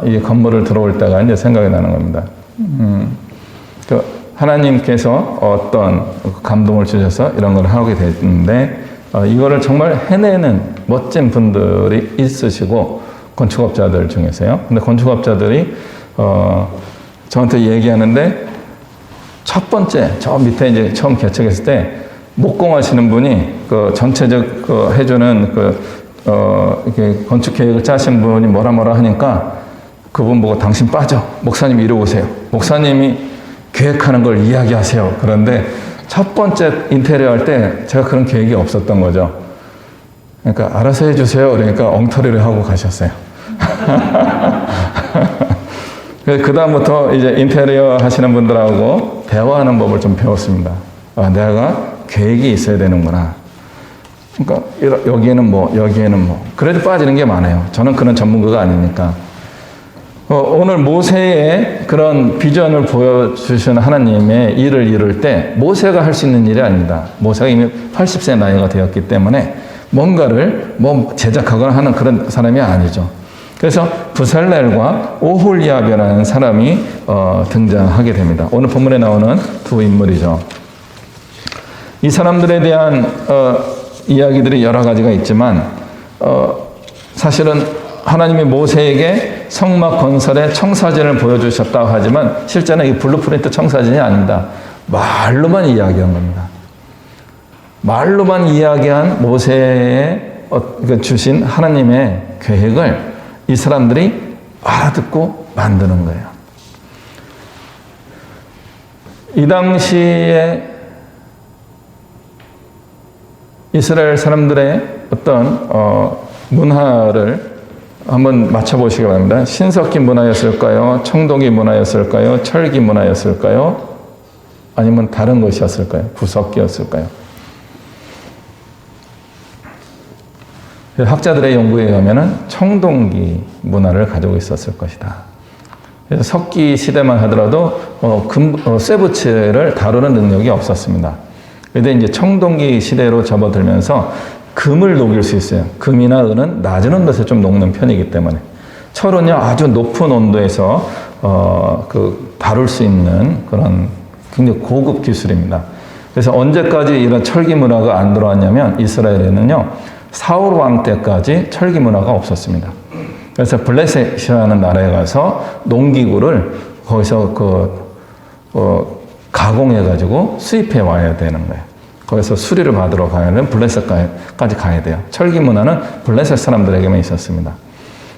이 건물을 들어올 때가 이제 생각이 나는 겁니다. 하나님께서 어떤 감동을 주셔서 이런 걸 하게 됐는데 이거를 정말 해내는 멋진 분들이 있으시고 건축업자들 중에서요. 근데 건축업자들이 저한테 얘기하는데 첫 번째 저 밑에 이제 처음 개척했을 때 목공하시는 분이 전체적 해주는 이렇게 건축 계획을 짜신 분이 뭐라 하니까 그분 보고 당신 빠져. 목사님 이리 오세요. 목사님이 계획하는 걸 이야기하세요. 그런데 첫 번째 인테리어 할 때 제가 그런 계획이 없었던 거죠. 그러니까 알아서 해주세요. 그러니까 엉터리를 하고 가셨어요. 그 다음부터 이제 인테리어 하시는 분들하고 대화하는 법을 좀 배웠습니다. 내가 계획이 있어야 되는구나. 그러니까 여기에는 여기에는 그래도 빠지는 게 많아요. 저는 그런 전문가가 아니니까. 오늘 모세의 그런 비전을 보여주신 하나님의 일을 이룰 때 모세가 할 수 있는 일이 아닙니다. 모세가 이미 80세 나이가 되었기 때문에 뭔가를 제작하거나 하는 그런 사람이 아니죠. 그래서 부살렐과 오홀리압이라는 사람이 등장하게 됩니다. 오늘 본문에 나오는 두 인물이죠. 이 사람들에 대한 이야기들이 여러 가지가 있지만 사실은 하나님이 모세에게 성막 건설의 청사진을 보여주셨다고 하지만 실제는 이 블루프린트 청사진이 아닙니다. 말로만 이야기한 겁니다. 말로만 이야기한 모세의 주신 하나님의 계획을 이 사람들이 알아듣고 만드는 거예요. 이 당시에 이스라엘 사람들의 어떤 문화를 한번 맞춰보시기 바랍니다. 신석기 문화였을까요? 청동기 문화였을까요? 철기 문화였을까요? 아니면 다른 것이었을까요? 구석기였을까요? 학자들의 연구에 의하면 청동기 문화를 가지고 있었을 것이다. 그래서 석기 시대만 하더라도 쇠붙이를 다루는 능력이 없었습니다. 그런데 이제 청동기 시대로 접어들면서 금을 녹일 수 있어요. 금이나 은은 낮은 온도에서 좀 녹는 편이기 때문에. 철은요, 아주 높은 온도에서 다룰 수 있는 그런 굉장히 고급 기술입니다. 그래서 언제까지 이런 철기 문화가 안 들어왔냐면 이스라엘에는요, 사울 왕 때까지 철기 문화가 없었습니다. 그래서 블레셋이라는 나라에 가서 농기구를 거기서 가공해가지고 수입해 와야 되는 거예요. 거기서 수리를 받으러 가면 블레셋까지 가야 돼요. 철기 문화는 블레셋 사람들에게만 있었습니다.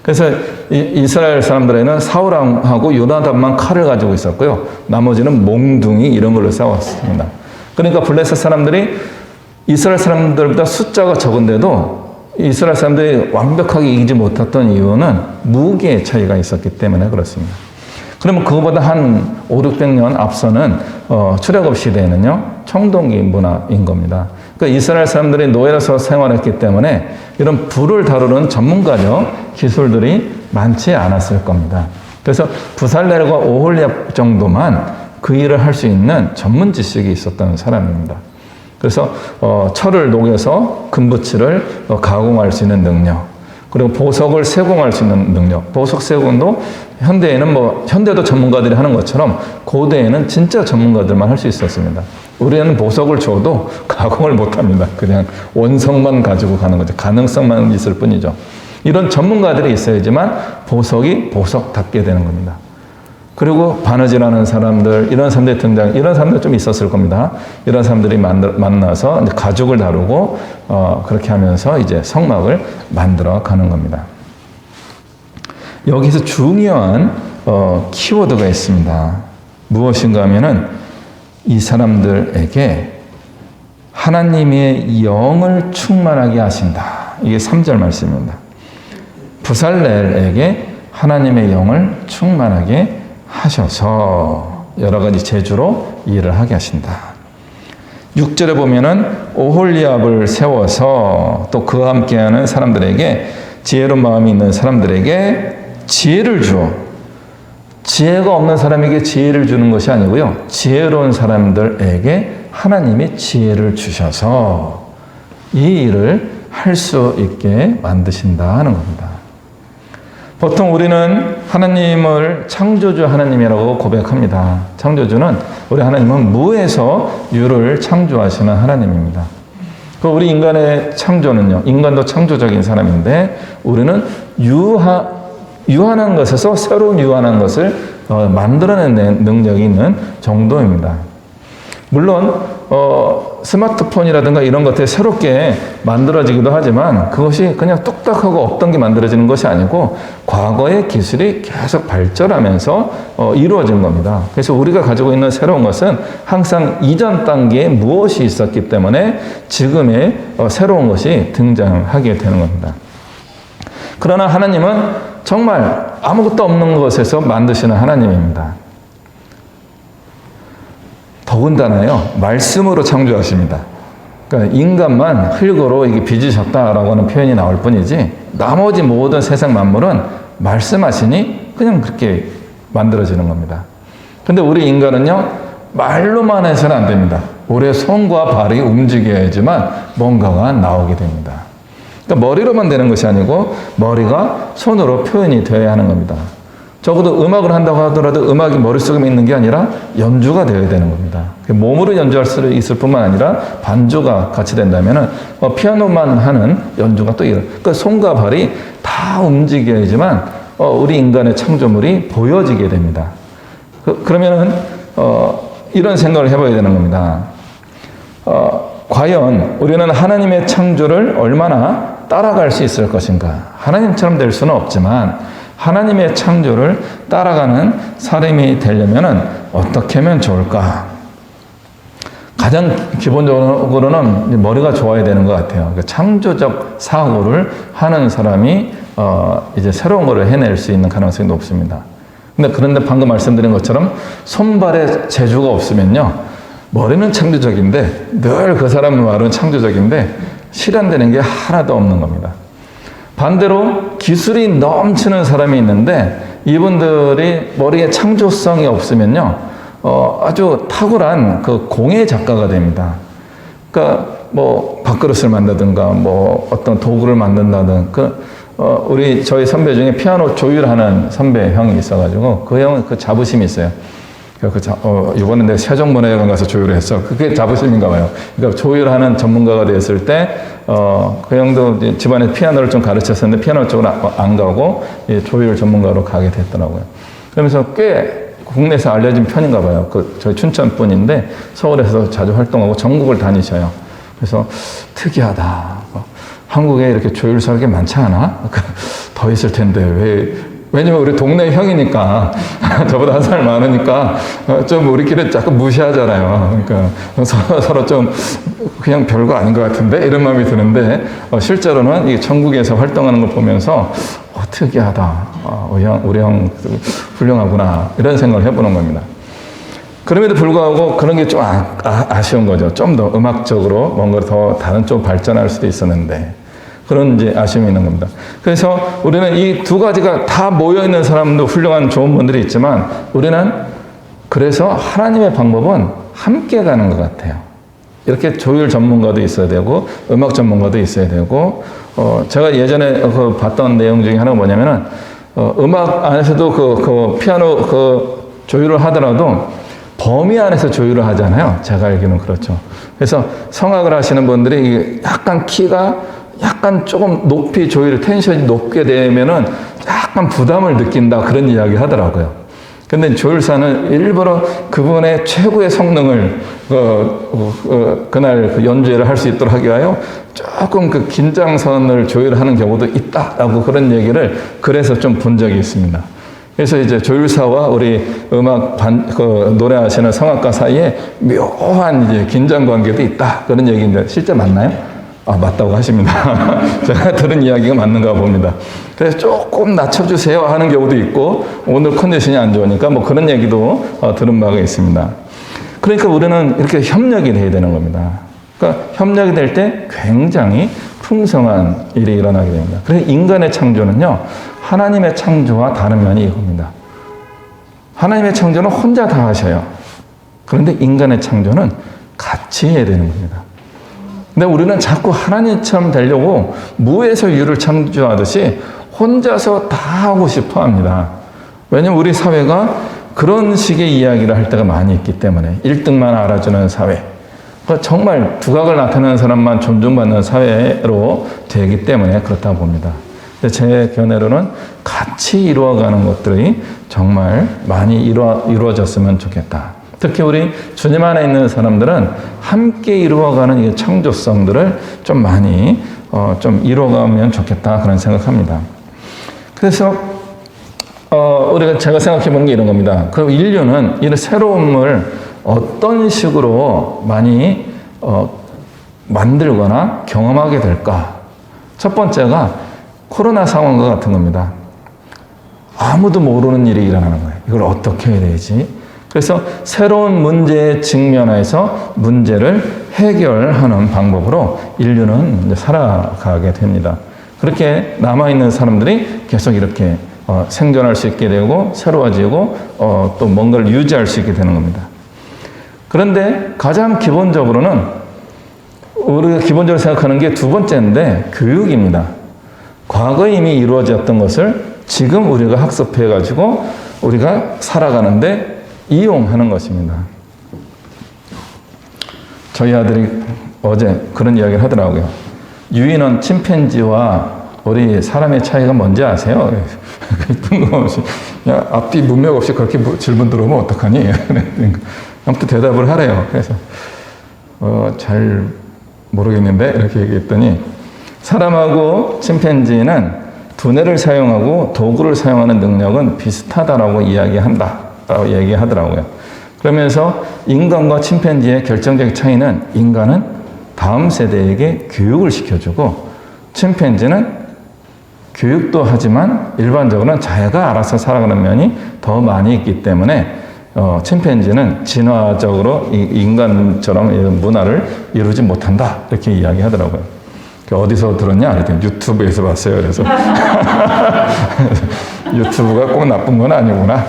그래서 이스라엘 사람들에는 사울왕하고 요나단만 칼을 가지고 있었고요. 나머지는 몽둥이 이런 걸로 싸웠습니다. 그러니까 블레셋 사람들이 이스라엘 사람들보다 숫자가 적은데도 이스라엘 사람들이 완벽하게 이기지 못했던 이유는 무기의 차이가 있었기 때문에 그렇습니다. 그러면 그거보다 한 500~600년 앞서는 출애굽 시대에는요, 청동기 문화인 겁니다. 그러니까 이스라엘 사람들이 노예로서 생활했기 때문에 이런 불을 다루는 전문가적 기술들이 많지 않았을 겁니다. 그래서 부살렐과 오홀리압 정도만 그 일을 할 수 있는 전문 지식이 있었던 사람입니다. 그래서 철을 녹여서 금붙이를 가공할 수 있는 능력, 그리고 보석을 세공할 수 있는 능력. 보석 세공도 현대에는 현대도 전문가들이 하는 것처럼 고대에는 진짜 전문가들만 할 수 있었습니다. 우리는 보석을 줘도 가공을 못 합니다. 그냥 원석만 가지고 가는 거죠. 가능성만 있을 뿐이죠. 이런 전문가들이 있어야지만 보석이 보석답게 되는 겁니다. 그리고 바느질하는 사람들, 이런 사람들이 이런 사람들 좀 있었을 겁니다. 이런 사람들이 만나서 이제 가죽을 다루고, 그렇게 하면서 이제 성막을 만들어 가는 겁니다. 여기서 중요한, 키워드가 있습니다. 무엇인가 하면은 이 사람들에게 하나님의 영을 충만하게 하신다. 이게 3절 말씀입니다. 부살렐에게 하나님의 영을 충만하게 하셔서 여러 가지 재주로 일을 하게 하신다. 6절에 보면은 오홀리압을 세워서 또 그와 함께하는 사람들에게 지혜로운 마음이 있는 사람들에게 지혜를 주어. 지혜가 없는 사람에게 지혜를 주는 것이 아니고요. 지혜로운 사람들에게 하나님이 지혜를 주셔서 이 일을 할 수 있게 만드신다 하는 겁니다. 보통 우리는 하나님을 창조주 하나님이라고 고백합니다. 창조주는 우리 하나님은 무에서 유를 창조하시는 하나님입니다. 우리 인간의 창조는요, 인간도 창조적인 사람인데 우리는 유한한 것에서 새로운 유한한 것을 만들어내는 능력이 있는 정도입니다. 물론 스마트폰이라든가 이런 것들이 새롭게 만들어지기도 하지만 그것이 그냥 뚝딱하고 없던 게 만들어지는 것이 아니고 과거의 기술이 계속 발전하면서 이루어진 겁니다. 그래서 우리가 가지고 있는 새로운 것은 항상 이전 단계에 무엇이 있었기 때문에 지금의 새로운 것이 등장하게 되는 겁니다. 그러나 하나님은 정말 아무것도 없는 것에서 만드시는 하나님입니다. 더군다나요, 말씀으로 창조하십니다. 그러니까 인간만 흙으로 이게 빚으셨다라고 하는 표현이 나올 뿐이지 나머지 모든 세상 만물은 말씀하시니 그냥 그렇게 만들어지는 겁니다. 근데 우리 인간은요, 말로만 해서는 안 됩니다. 우리의 손과 발이 움직여야지만 뭔가가 나오게 됩니다. 그러니까 머리로만 되는 것이 아니고 머리가 손으로 표현이 되어야 하는 겁니다. 적어도 음악을 한다고 하더라도 음악이 머릿속에 있는 게 아니라 연주가 되어야 되는 겁니다. 몸으로 연주할 수 있을 뿐만 아니라 반주가 같이 된다면 피아노만 하는 연주가 또 그러니까 손과 발이 다 움직여야지만 우리 인간의 창조물이 보여지게 됩니다. 그러면은 이런 생각을 해봐야 되는 겁니다. 과연 우리는 하나님의 창조를 얼마나 따라갈 수 있을 것인가? 하나님처럼 될 수는 없지만 하나님의 창조를 따라가는 사람이 되려면 어떻게 하면 좋을까? 가장 기본적으로는 머리가 좋아야 되는 것 같아요. 그러니까 창조적 사고를 하는 사람이 이제 새로운 것을 해낼 수 있는 가능성이 높습니다. 그런데 방금 말씀드린 것처럼 손발에 재주가 없으면요, 머리는 창조적인데 늘 그 사람의 말은 창조적인데 실현되는 게 하나도 없는 겁니다. 반대로 기술이 넘치는 사람이 있는데 이분들이 머리에 창조성이 없으면요, 아주 탁월한 그 공예 작가가 됩니다. 그러니까 밥그릇을 만든다든가 어떤 도구를 만든다든 저희 선배 중에 피아노 조율하는 선배 형이 있어가지고 그 형은 그 자부심이 있어요. 이번에 내가 세종문화회관 가서 조율을 했어. 그게 자부심인가 봐요. 그러니까 조율하는 전문가가 됐을 때, 그 형도 이제 집안에 피아노를 좀 가르쳤었는데 피아노 쪽으로 안 가고 조율 전문가로 가게 됐더라고요. 그러면서 꽤 국내에서 알려진 편인가 봐요. 저희 춘천 분인데 서울에서 자주 활동하고 전국을 다니셔요. 그래서 특이하다. 한국에 이렇게 조율사가 많지 않아? 더 있을 텐데 왜냐면 우리 동네 형이니까 저보다 한 살 많으니까 좀 우리끼리 자꾸 무시하잖아요. 그러니까 서로 좀 그냥 별거 아닌 것 같은데 이런 마음이 드는데 실제로는 이 전국에서 활동하는 걸 보면서 특이하다. 우리 형 훌륭하구나 이런 생각을 해보는 겁니다. 그럼에도 불구하고 그런 게 좀 아쉬운 거죠. 좀 더 음악적으로 뭔가 더 다른 쪽 발전할 수도 있었는데 그런 이제 아쉬움이 있는 겁니다. 그래서 우리는 이 두 가지가 다 모여있는 사람도 훌륭한 좋은 분들이 있지만 우리는 그래서 하나님의 방법은 함께 가는 것 같아요. 이렇게 조율 전문가도 있어야 되고 음악 전문가도 있어야 되고 제가 예전에 봤던 내용 중에 하나가 뭐냐면은 음악 안에서도 그 피아노 조율을 하더라도 범위 안에서 조율을 하잖아요. 제가 알기로는 그렇죠. 그래서 성악을 하시는 분들이 약간 키가 약간 조금 높이 조율, 텐션이 높게 되면은 약간 부담을 느낀다. 그런 이야기 하더라고요. 근데 조율사는 일부러 그분의 최고의 성능을, 그날 그 연주회를 할 수 있도록 하기 위하여 조금 그 긴장선을 조율하는 경우도 있다라고 그런 얘기를 그래서 좀 본 적이 있습니다. 그래서 이제 조율사와 우리 노래하시는 성악가 사이에 묘한 이제 긴장 관계도 있다. 그런 얘기인데 실제 맞나요? 맞다고 하십니다. 제가 들은 이야기가 맞는가 봅니다. 그래서 조금 낮춰주세요 하는 경우도 있고, 오늘 컨디션이 안 좋으니까 뭐 그런 얘기도 들은 바가 있습니다. 그러니까 우리는 이렇게 협력이 돼야 되는 겁니다. 그러니까 협력이 될 때 굉장히 풍성한 일이 일어나게 됩니다. 그래서 인간의 창조는요, 하나님의 창조와 다른 면이 이겁니다. 하나님의 창조는 혼자 다 하셔요. 그런데 인간의 창조는 같이 해야 되는 겁니다. 근데 우리는 자꾸 하나님처럼 되려고 무에서 유를 창조하듯이 혼자서 다 하고 싶어 합니다. 왜냐면 우리 사회가 그런 식의 이야기를 할 때가 많이 있기 때문에 1등만 알아주는 사회, 정말 두각을 나타내는 사람만 존중받는 사회로 되기 때문에 그렇다고 봅니다. 제 견해로는 같이 이루어가는 것들이 정말 많이 이루어졌으면 좋겠다. 특히 우리 주님 안에 있는 사람들은 함께 이루어가는 이 창조성들을 좀 많이 좀 이루어가면 좋겠다 그런 생각합니다. 그래서 제가 생각해 본 게 이런 겁니다. 그럼 인류는 이런 새로움을 어떤 식으로 많이 만들거나 경험하게 될까? 첫 번째가 코로나 상황과 같은 겁니다. 아무도 모르는 일이 일어나는 거예요. 이걸 어떻게 해야 되지? 그래서 새로운 문제에 직면해서 문제를 해결하는 방법으로 인류는 이제 살아가게 됩니다. 그렇게 남아있는 사람들이 계속 이렇게 생존할 수 있게 되고 새로워지고 또 뭔가를 유지할 수 있게 되는 겁니다. 그런데 가장 기본적으로는 우리가 기본적으로 생각하는 게 두 번째인데 교육입니다. 과거에 이미 이루어졌던 것을 지금 우리가 학습해가지고 우리가 살아가는데 이용하는 것입니다. 저희 아들이 어제 그런 이야기를 하더라고요. 유인원 침팬지와 우리 사람의 차이가 뭔지 아세요? 뜬금없이 야, 앞뒤 문맥 없이 그렇게 질문 들어오면 어떡하니? 아무튼 대답을 하래요. 그래서 잘 모르겠는데 이렇게 얘기했더니 사람하고 침팬지는 두뇌를 사용하고 도구를 사용하는 능력은 비슷하다라고 이야기한다라고 얘기하더라고요. 그러면서 인간과 침팬지의 결정적 차이는 인간은 다음 세대에게 교육을 시켜주고 침팬지는 교육도 하지만 일반적으로는 자기가 알아서 살아가는 면이 더 많이 있기 때문에 침팬지는 진화적으로 인간처럼 문화를 이루지 못한다 이렇게 이야기하더라고요. 어디서 들었냐? 그랬더니 유튜브에서 봤어요. 그래서 유튜브가 꼭 나쁜 건 아니구나.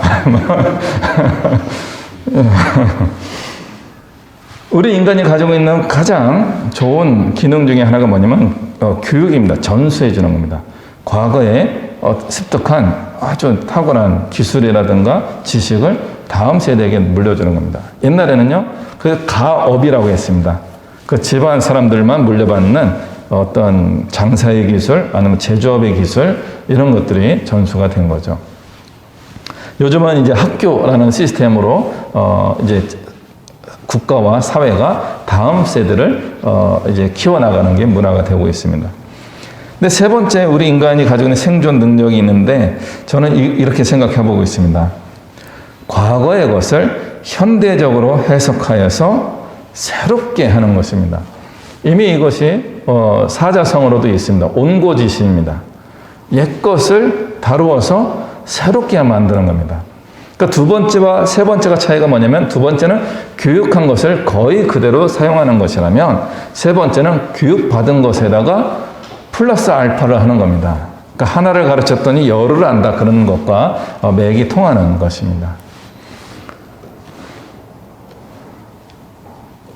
우리 인간이 가지고 있는 가장 좋은 기능 중에 하나가 뭐냐면 교육입니다. 전수해 주는 겁니다. 과거에 습득한 아주 탁월한 기술이라든가 지식을 다음 세대에게 물려주는 겁니다. 옛날에는요, 그 가업이라고 했습니다. 그 집안 사람들만 물려받는 어떤 장사의 기술, 아니면 제조업의 기술, 이런 것들이 전수가 된 거죠. 요즘은 이제 학교라는 시스템으로, 이제 국가와 사회가 다음 세대를, 이제 키워나가는 게 문화가 되고 있습니다. 근데 세 번째, 우리 인간이 가지고 있는 생존 능력이 있는데, 저는 이렇게 생각해 보고 있습니다. 과거의 것을 현대적으로 해석하여서 새롭게 하는 것입니다. 이미 이것이 사자성어로도 있습니다. 온고지시입니다. 옛 것을 다루어서 새롭게 만드는 겁니다. 그러니까 두 번째와 세 번째가 차이가 뭐냐면, 두 번째는 교육한 것을 거의 그대로 사용하는 것이라면, 세 번째는 교육받은 것에다가 플러스 알파를 하는 겁니다. 그러니까 하나를 가르쳤더니 열을 안다, 그런 것과 맥이 통하는 것입니다.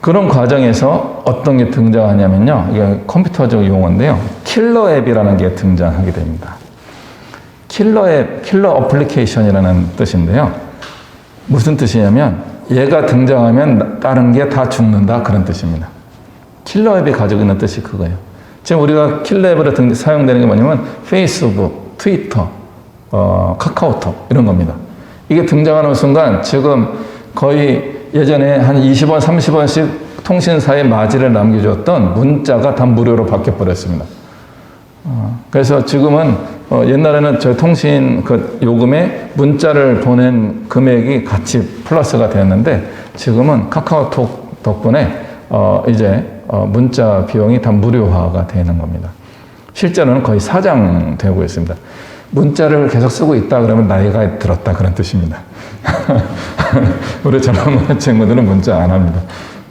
그런 과정에서 어떤 게 등장하냐면요, 이게 컴퓨터적 용어인데요, 킬러 앱이라는 게 등장하게 됩니다. 킬러 앱, 킬러 어플리케이션이라는 뜻인데요, 무슨 뜻이냐면 얘가 등장하면 다른 게 다 죽는다, 그런 뜻입니다. 킬러 앱이 가지고 있는 뜻이 그거예요. 지금 우리가 킬러 앱으로 사용되는 게 뭐냐면 페이스북, 트위터, 카카오톡, 이런 겁니다. 이게 등장하는 순간 지금 거의 예전에 한 20원, 30원씩 통신사에 마진을 남겨줬던 문자가 다 무료로 바뀌어버렸습니다. 그래서 지금은 옛날에는 저 통신 그 요금에 문자를 보낸 금액이 같이 플러스가 되었는데, 지금은 카카오톡 덕분에 이제 문자 비용이 다 무료화가 되는 겁니다. 실제로는 거의 사장되고 있습니다. 문자를 계속 쓰고 있다 그러면 나이가 들었다, 그런 뜻입니다. 우리 젊은 친구들은 문자 안 합니다.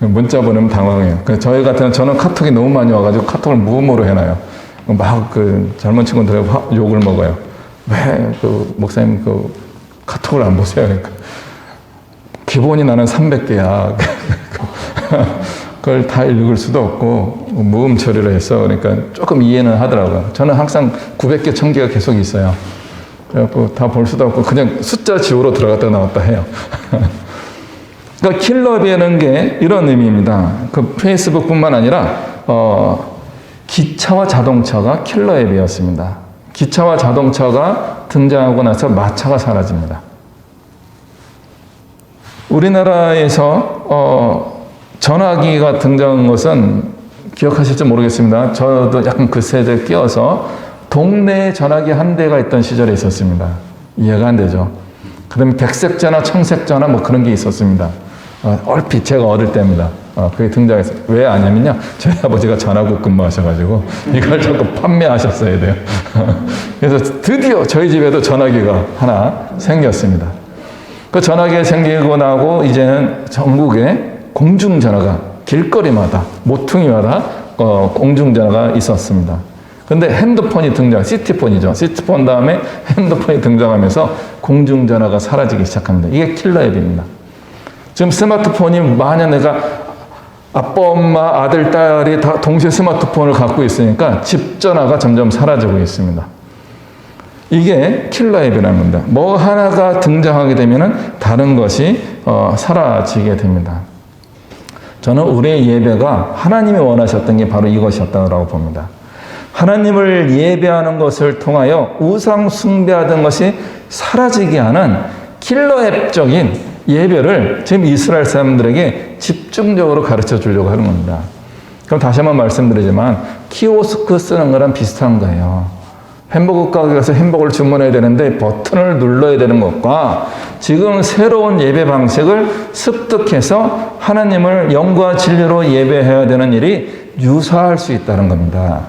문자 보내면 당황해요. 저희 같은, 저는 카톡이 너무 많이 와가지고 카톡을 무음으로 해놔요. 막 그 젊은 친구들의 욕을 먹어요. 왜 그 목사님 그 카톡을 안 보세요? 그러니까 기본이 나는 300개야. 그걸 다 읽을 수도 없고 무음 처리를 해서, 그러니까 조금 이해는 하더라고요. 저는 항상 900개, 1000개가 계속 있어요. 그래갖고 다 볼 수도 없고 그냥 숫자 지우러 들어갔다 나왔다 해요. 그러니까 킬러앱이라는 게 이런 의미입니다. 그 페이스북뿐만 아니라 기차와 자동차가 킬러앱이었습니다. 기차와 자동차가 등장하고 나서 마차가 사라집니다. 우리나라에서 전화기가 등장한 것은 기억하실지 모르겠습니다. 저도 약간 그 세대에 끼어서 동네에 전화기 한 대가 있던 시절이 있었습니다. 이해가 안 되죠. 그 다음에 백색 전화, 청색 전화 뭐 그런 게 있었습니다. 얼핏 제가 어릴 때입니다. 그게 등장했어요. 왜 아냐면요, 저희 아버지가 전화국 근무하셔가지고 이걸 자꾸 판매하셨어야 돼요. 그래서 드디어 저희 집에도 전화기가 하나 생겼습니다. 그 전화기가 생기고 나고 이제는 전국에 공중전화가 길거리마다, 모퉁이마다 공중전화가 있었습니다. 근데 핸드폰이 시티폰이죠. 시티폰 다음에 핸드폰이 등장하면서 공중전화가 사라지기 시작합니다. 이게 킬러앱입니다. 지금 스마트폰이 만약 내가 아빠, 엄마, 아들, 딸이 다 동시에 스마트폰을 갖고 있으니까 집 전화가 점점 사라지고 있습니다. 이게 킬러앱이라는 겁니다. 뭐 하나가 등장하게 되면 다른 것이 사라지게 됩니다. 저는 우리의 예배가 하나님이 원하셨던 게 바로 이것이었다고 봅니다. 하나님을 예배하는 것을 통하여 우상 숭배하던 것이 사라지게 하는 킬러앱적인 예배를 지금 이스라엘 사람들에게 집중적으로 가르쳐 주려고 하는 겁니다. 그럼 다시 한번 말씀드리지만 키오스크 쓰는 거랑 비슷한 거예요. 햄버거 가게 가서 햄버거를 주문해야 되는데 버튼을 눌러야 되는 것과 지금 새로운 예배 방식을 습득해서 하나님을 영과 진리로 예배해야 되는 일이 유사할 수 있다는 겁니다.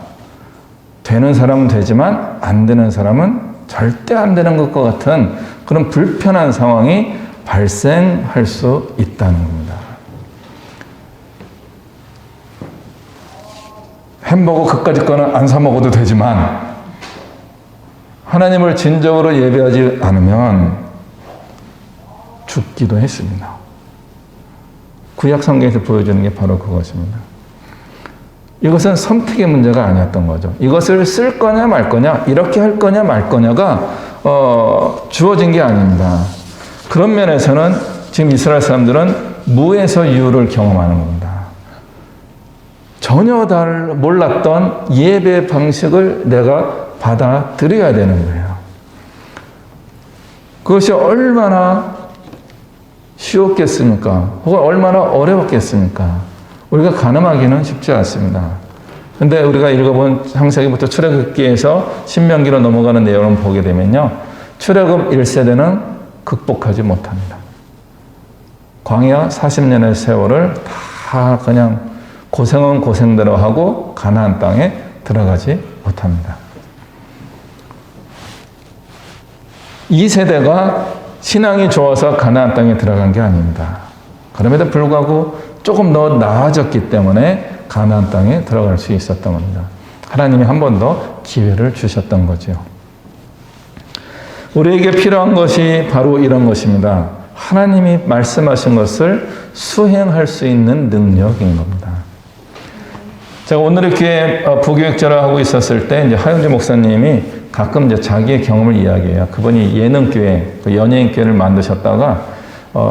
되는 사람은 되지만 안 되는 사람은 절대 안 되는 것과 같은 그런 불편한 상황이 발생할 수 있다는 겁니다. 햄버거 그까짓 거는 안 사 먹어도 되지만 하나님을 진정으로 예배하지 않으면 죽기도 했습니다. 구약 성경에서 보여주는 게 바로 그것입니다. 이것은 선택의 문제가 아니었던 거죠. 이것을 쓸 거냐 말 거냐, 이렇게 할 거냐 말 거냐가 주어진 게 아닙니다. 그런 면에서는 지금 이스라엘 사람들은 무에서 유를 경험하는 겁니다. 전혀 몰랐던 예배 방식을 내가 받아들여야 되는 거예요. 그것이 얼마나 쉬웠겠습니까? 혹은 얼마나 어려웠겠습니까? 우리가 가늠하기는 쉽지 않습니다. 근데 우리가 읽어본 창세기부터 출애굽기에서 신명기로 넘어가는 내용을 보게 되면요. 출애굽 1세대는 극복하지 못합니다. 광야 40년의 세월을 다 그냥 고생은 고생대로 하고 가나안 땅에 들어가지 못합니다. 2세대가 신앙이 좋아서 가나안 땅에 들어간 게 아닙니다. 그럼에도 불구하고 조금 더 나아졌기 때문에 가나안 땅에 들어갈 수 있었던 겁니다. 하나님이 한 번 더 기회를 주셨던 거죠. 우리에게 필요한 것이 바로 이런 것입니다. 하나님이 말씀하신 것을 수행할 수 있는 능력인 겁니다. 제가 오늘의 교회 부교육자를 하고 있었을 때 이제 하영주 목사님이 가끔 이제 자기의 경험을 이야기해요. 그분이 예능교회, 연예인교회를 만드셨다가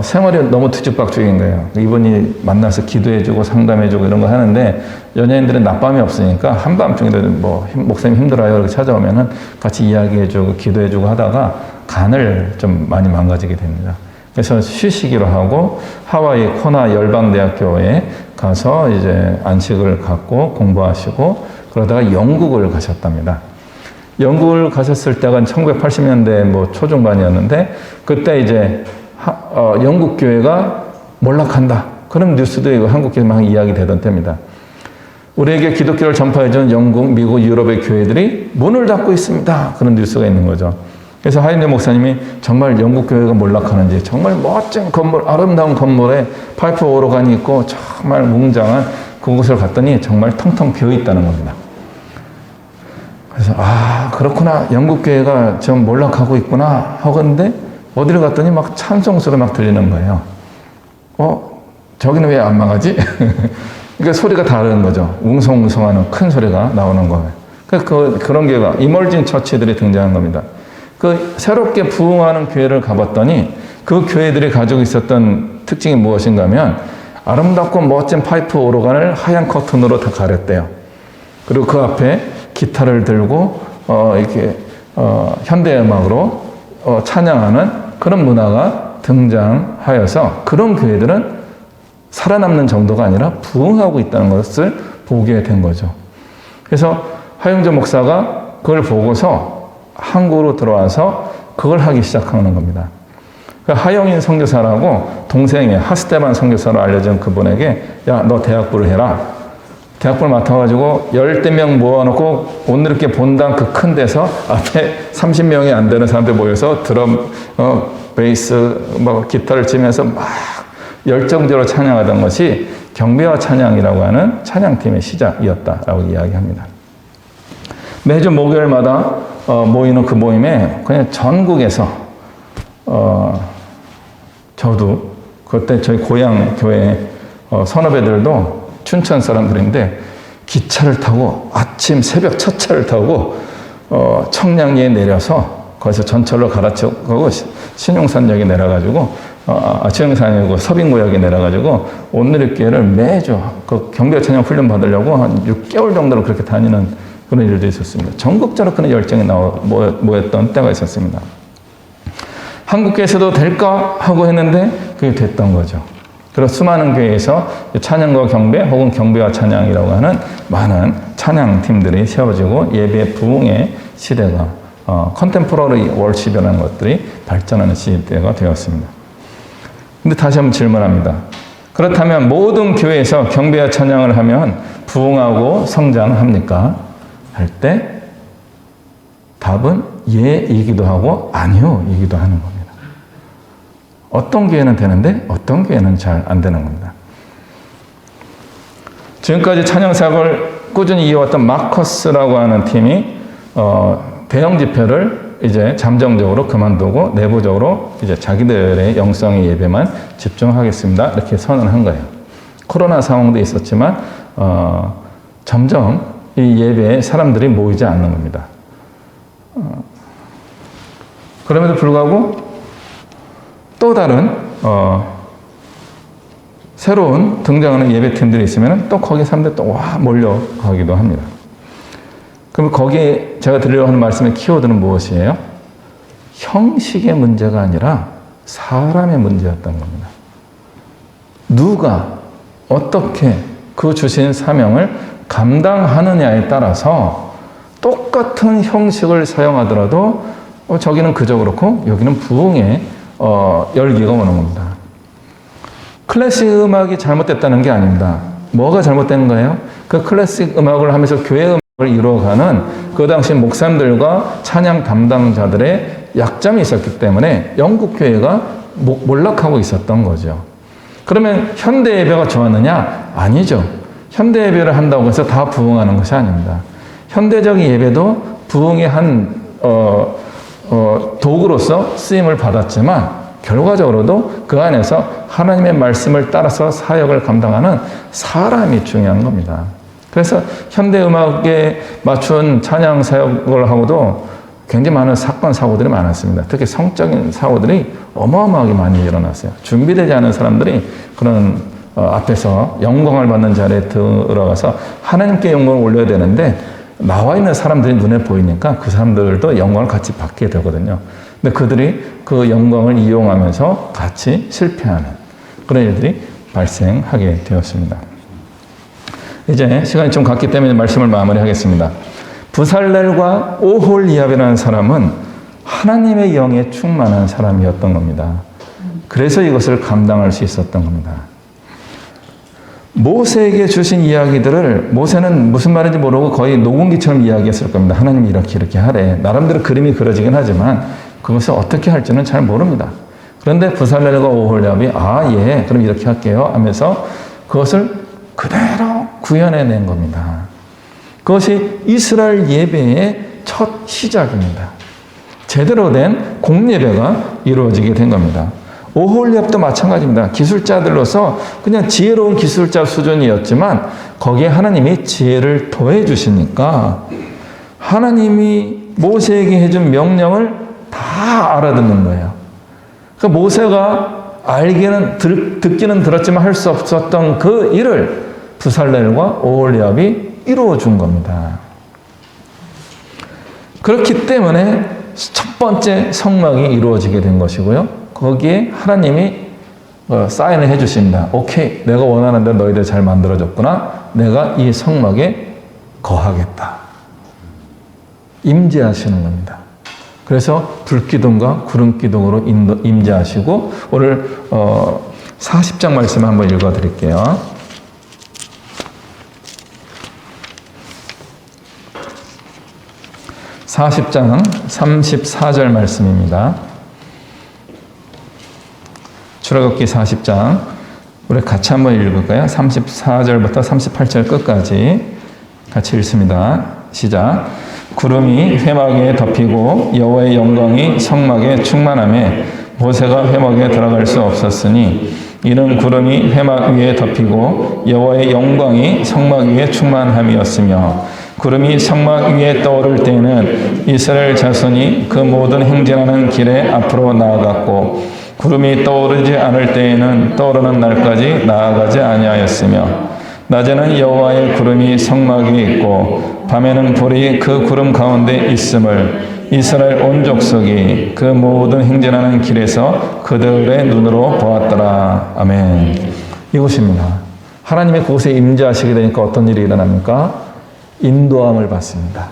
생활이 너무 뒤죽박죽인 거예요. 이분이 만나서 기도해주고 상담해주고 이런 거 하는데 연예인들은 낮밤이 없으니까 한밤중에도 뭐 목사님 힘들어요 이렇게 찾아오면은 같이 이야기해주고 기도해주고 하다가 간을 좀 많이 망가지게 됩니다. 그래서 쉬시기로 하고 하와이 코나 열방대학교에 가서 이제 안식을 갖고 공부하시고 그러다가 영국을 가셨답니다. 영국을 가셨을 때가 1980년대 뭐 초중반이었는데 그때 이제 영국 교회가 몰락한다. 그런 뉴스도 한국 교회 막 이야기 되던 때입니다. 우리에게 기독교를 전파해준 영국, 미국, 유럽의 교회들이 문을 닫고 있습니다. 그런 뉴스가 있는 거죠. 그래서 하인대 목사님이 정말 영국 교회가 몰락하는지 정말 멋진 건물, 아름다운 건물에 파이프 오르간이 있고 정말 웅장한 그곳을 갔더니 정말 텅텅 비어 있다는 겁니다. 그래서 그렇구나. 영국 교회가 좀 몰락하고 있구나 하건데 어디를 갔더니 막 찬송 소리 막 들리는 거예요. 저기는 왜 안 망하지? 그러니까 소리가 다른 거죠. 웅성웅성하는 큰 소리가 나오는 거예요. 그런 교회가 이멀진 처치들이 등장한 겁니다. 그 새롭게 부흥하는 교회를 가봤더니 그 교회들이 가지고 있었던 특징이 무엇인가 하면 아름답고 멋진 파이프 오르간을 하얀 커튼으로 다 가렸대요. 그리고 그 앞에 기타를 들고 이렇게 현대음악으로 찬양하는 그런 문화가 등장하여서 그런 교회들은 살아남는 정도가 아니라 부흥하고 있다는 것을 보게 된 거죠. 그래서 하영조 목사가 그걸 보고서 한국으로 들어와서 그걸 하기 시작하는 겁니다. 하영인 선교사라고 동생의 하스테반 선교사로 알려진 그분에게 야, 너 대학부를 해라. 대학부를 맡아가지고 10명 모아놓고 오늘 이렇게 본당 그 큰 데서 앞에 30명이 안 되는 사람들 모여서 드럼, 베이스, 기타를 치면서 막 열정적으로 찬양하던 것이 경배와 찬양이라고 하는 찬양팀의 시작이었다라고 이야기합니다. 매주 목요일마다 모이는 그 모임에 그냥 전국에서 저도 그때 저희 고향 교회 선후배들도 춘천 사람들인데 기차를 타고 아침 새벽 첫 차를 타고 청량리에 내려서 거기서 전철로 갈아치우고 신용산역에 내려가지고 신용산역이고 서빙구역에 내려가지고 온누리교회를 매주 그 경배 찬양 훈련 받으려고 한 6개월 정도로 그렇게 다니는 그런 일도 있었습니다. 전국적으로 그런 열정이 모였던 때가 있었습니다. 한국교회에서도 될까 하고 했는데 그게 됐던 거죠. 그래서 수많은 교회에서 찬양과 경배 혹은 경배와 찬양이라고 하는 많은 찬양팀들이 세워지고 예배 부흥의 시대가 컨템포러리 월십이라는 것들이 발전하는 시대가 되었습니다. 근데 다시 한번 질문합니다. 그렇다면 모든 교회에서 경배와 찬양을 하면 부흥하고 성장합니까? 할 때 답은 예이기도 하고 아니요이기도 하는 겁니다. 어떤 교회는 되는데 어떤 교회는 잘 안 되는 겁니다. 지금까지 찬양 사역을 꾸준히 이어왔던 마커스라고 하는 팀이 대형 집회를 이제 잠정적으로 그만두고 내부적으로 이제 자기들의 영성의 예배만 집중하겠습니다. 이렇게 선언한 거예요. 코로나 상황도 있었지만 점점 이 예배에 사람들이 모이지 않는 겁니다. 그럼에도 불구하고 또 다른 새로운 등장하는 예배팀들이 있으면 또 거기에 사람들이 또 와 몰려가기도 합니다. 그럼 거기에 제가 드리려고 하는 말씀의 키워드는 무엇이에요? 형식의 문제가 아니라 사람의 문제였던 겁니다. 누가 어떻게 그 주신 사명을 감당하느냐에 따라서 똑같은 형식을 사용하더라도 저기는 그저 그렇고 여기는 부흥의 열기가 오는 겁니다. 클래식 음악이 잘못됐다는 게 아닙니다. 뭐가 잘못된 거예요? 그 클래식 음악을 하면서 교회 음악을 이루어가는 그 당시 목사님들과 찬양 담당자들의 약점이 있었기 때문에 영국 교회가 몰락하고 있었던 거죠. 그러면 현대 예배가 좋았느냐? 아니죠. 현대 예배를 한다고 해서 다 부흥하는 것이 아닙니다. 현대적인 예배도 부흥의 한 도구로서 쓰임을 받았지만 결과적으로도 그 안에서 하나님의 말씀을 따라서 사역을 감당하는 사람이 중요한 겁니다. 그래서 현대 음악에 맞춘 찬양 사역을 하고도 굉장히 많은 사건 사고들이 많았습니다. 특히 성적인 사고들이 어마어마하게 많이 일어났어요. 준비되지 않은 사람들이 그런 앞에서 영광을 받는 자리에 들어가서 하나님께 영광을 올려야 되는데 나와 있는 사람들이 눈에 보이니까 그 사람들도 영광을 같이 받게 되거든요. 근데 그들이 그 영광을 이용하면서 같이 실패하는 그런 일들이 발생하게 되었습니다. 이제 시간이 좀 갔기 때문에 말씀을 마무리하겠습니다. 부살렐과 오홀리압이라는 사람은 하나님의 영에 충만한 사람이었던 겁니다. 그래서 이것을 감당할 수 있었던 겁니다. 모세에게 주신 이야기들을 모세는 무슨 말인지 모르고 거의 녹음기처럼 이야기했을 겁니다. 하나님이 이렇게 하래. 나름대로 그림이 그려지긴 하지만 그것을 어떻게 할지는 잘 모릅니다. 그런데 부살렐과 오홀리압이 예, 그럼 이렇게 할게요 하면서 그것을 그대로 구현해낸 겁니다. 그것이 이스라엘 예배의 첫 시작입니다. 제대로 된 공예배가 이루어지게 된 겁니다. 오홀리압도 마찬가지입니다. 기술자들로서 그냥 지혜로운 기술자 수준이었지만 거기에 하나님이 지혜를 더해 주시니까 하나님이 모세에게 해준 명령을 다 알아듣는 거예요. 그러니까 모세가 알기는 듣기는 들었지만 할 수 없었던 그 일을 부살렐과 오홀리압이 이루어 준 겁니다. 그렇기 때문에 첫 번째 성막이 이루어지게 된 것이고요. 거기에 하나님이 사인을 해 주십니다. 오케이, 내가 원하는 대로 너희들 잘 만들어졌구나. 내가 이 성막에 거하겠다. 임재하시는 겁니다. 그래서 불기둥과 구름기둥으로 임재하시고 오늘 40장 말씀 한번 읽어드릴게요. 40장 34절 말씀입니다. 출애굽기 40장 우리 같이 한번 읽을까요? 34절부터 38절 끝까지 같이 읽습니다. 시작. 구름이 회막에 덮이고 여호와의 영광이 성막에 충만하며 모세가 회막에 들어갈 수 없었으니 이는 구름이 회막 위에 덮이고 여호와의 영광이 성막 위에 충만함이었으며 구름이 성막 위에 떠오를 때에는 이스라엘 자손이 그 모든 행진하는 길에 앞으로 나아갔고 구름이 떠오르지 않을 때에는 떠오르는 날까지 나아가지 아니하였으며 낮에는 여호와의 구름이 성막 위에 있고 밤에는 불이 그 구름 가운데 있음을 이스라엘 온 족속이 그 모든 행진하는 길에서 그들의 눈으로 보았더라. 아멘. 이것입니다. 하나님의 그곳에 임재하시게 되니까 어떤 일이 일어납니까? 인도함을 받습니다.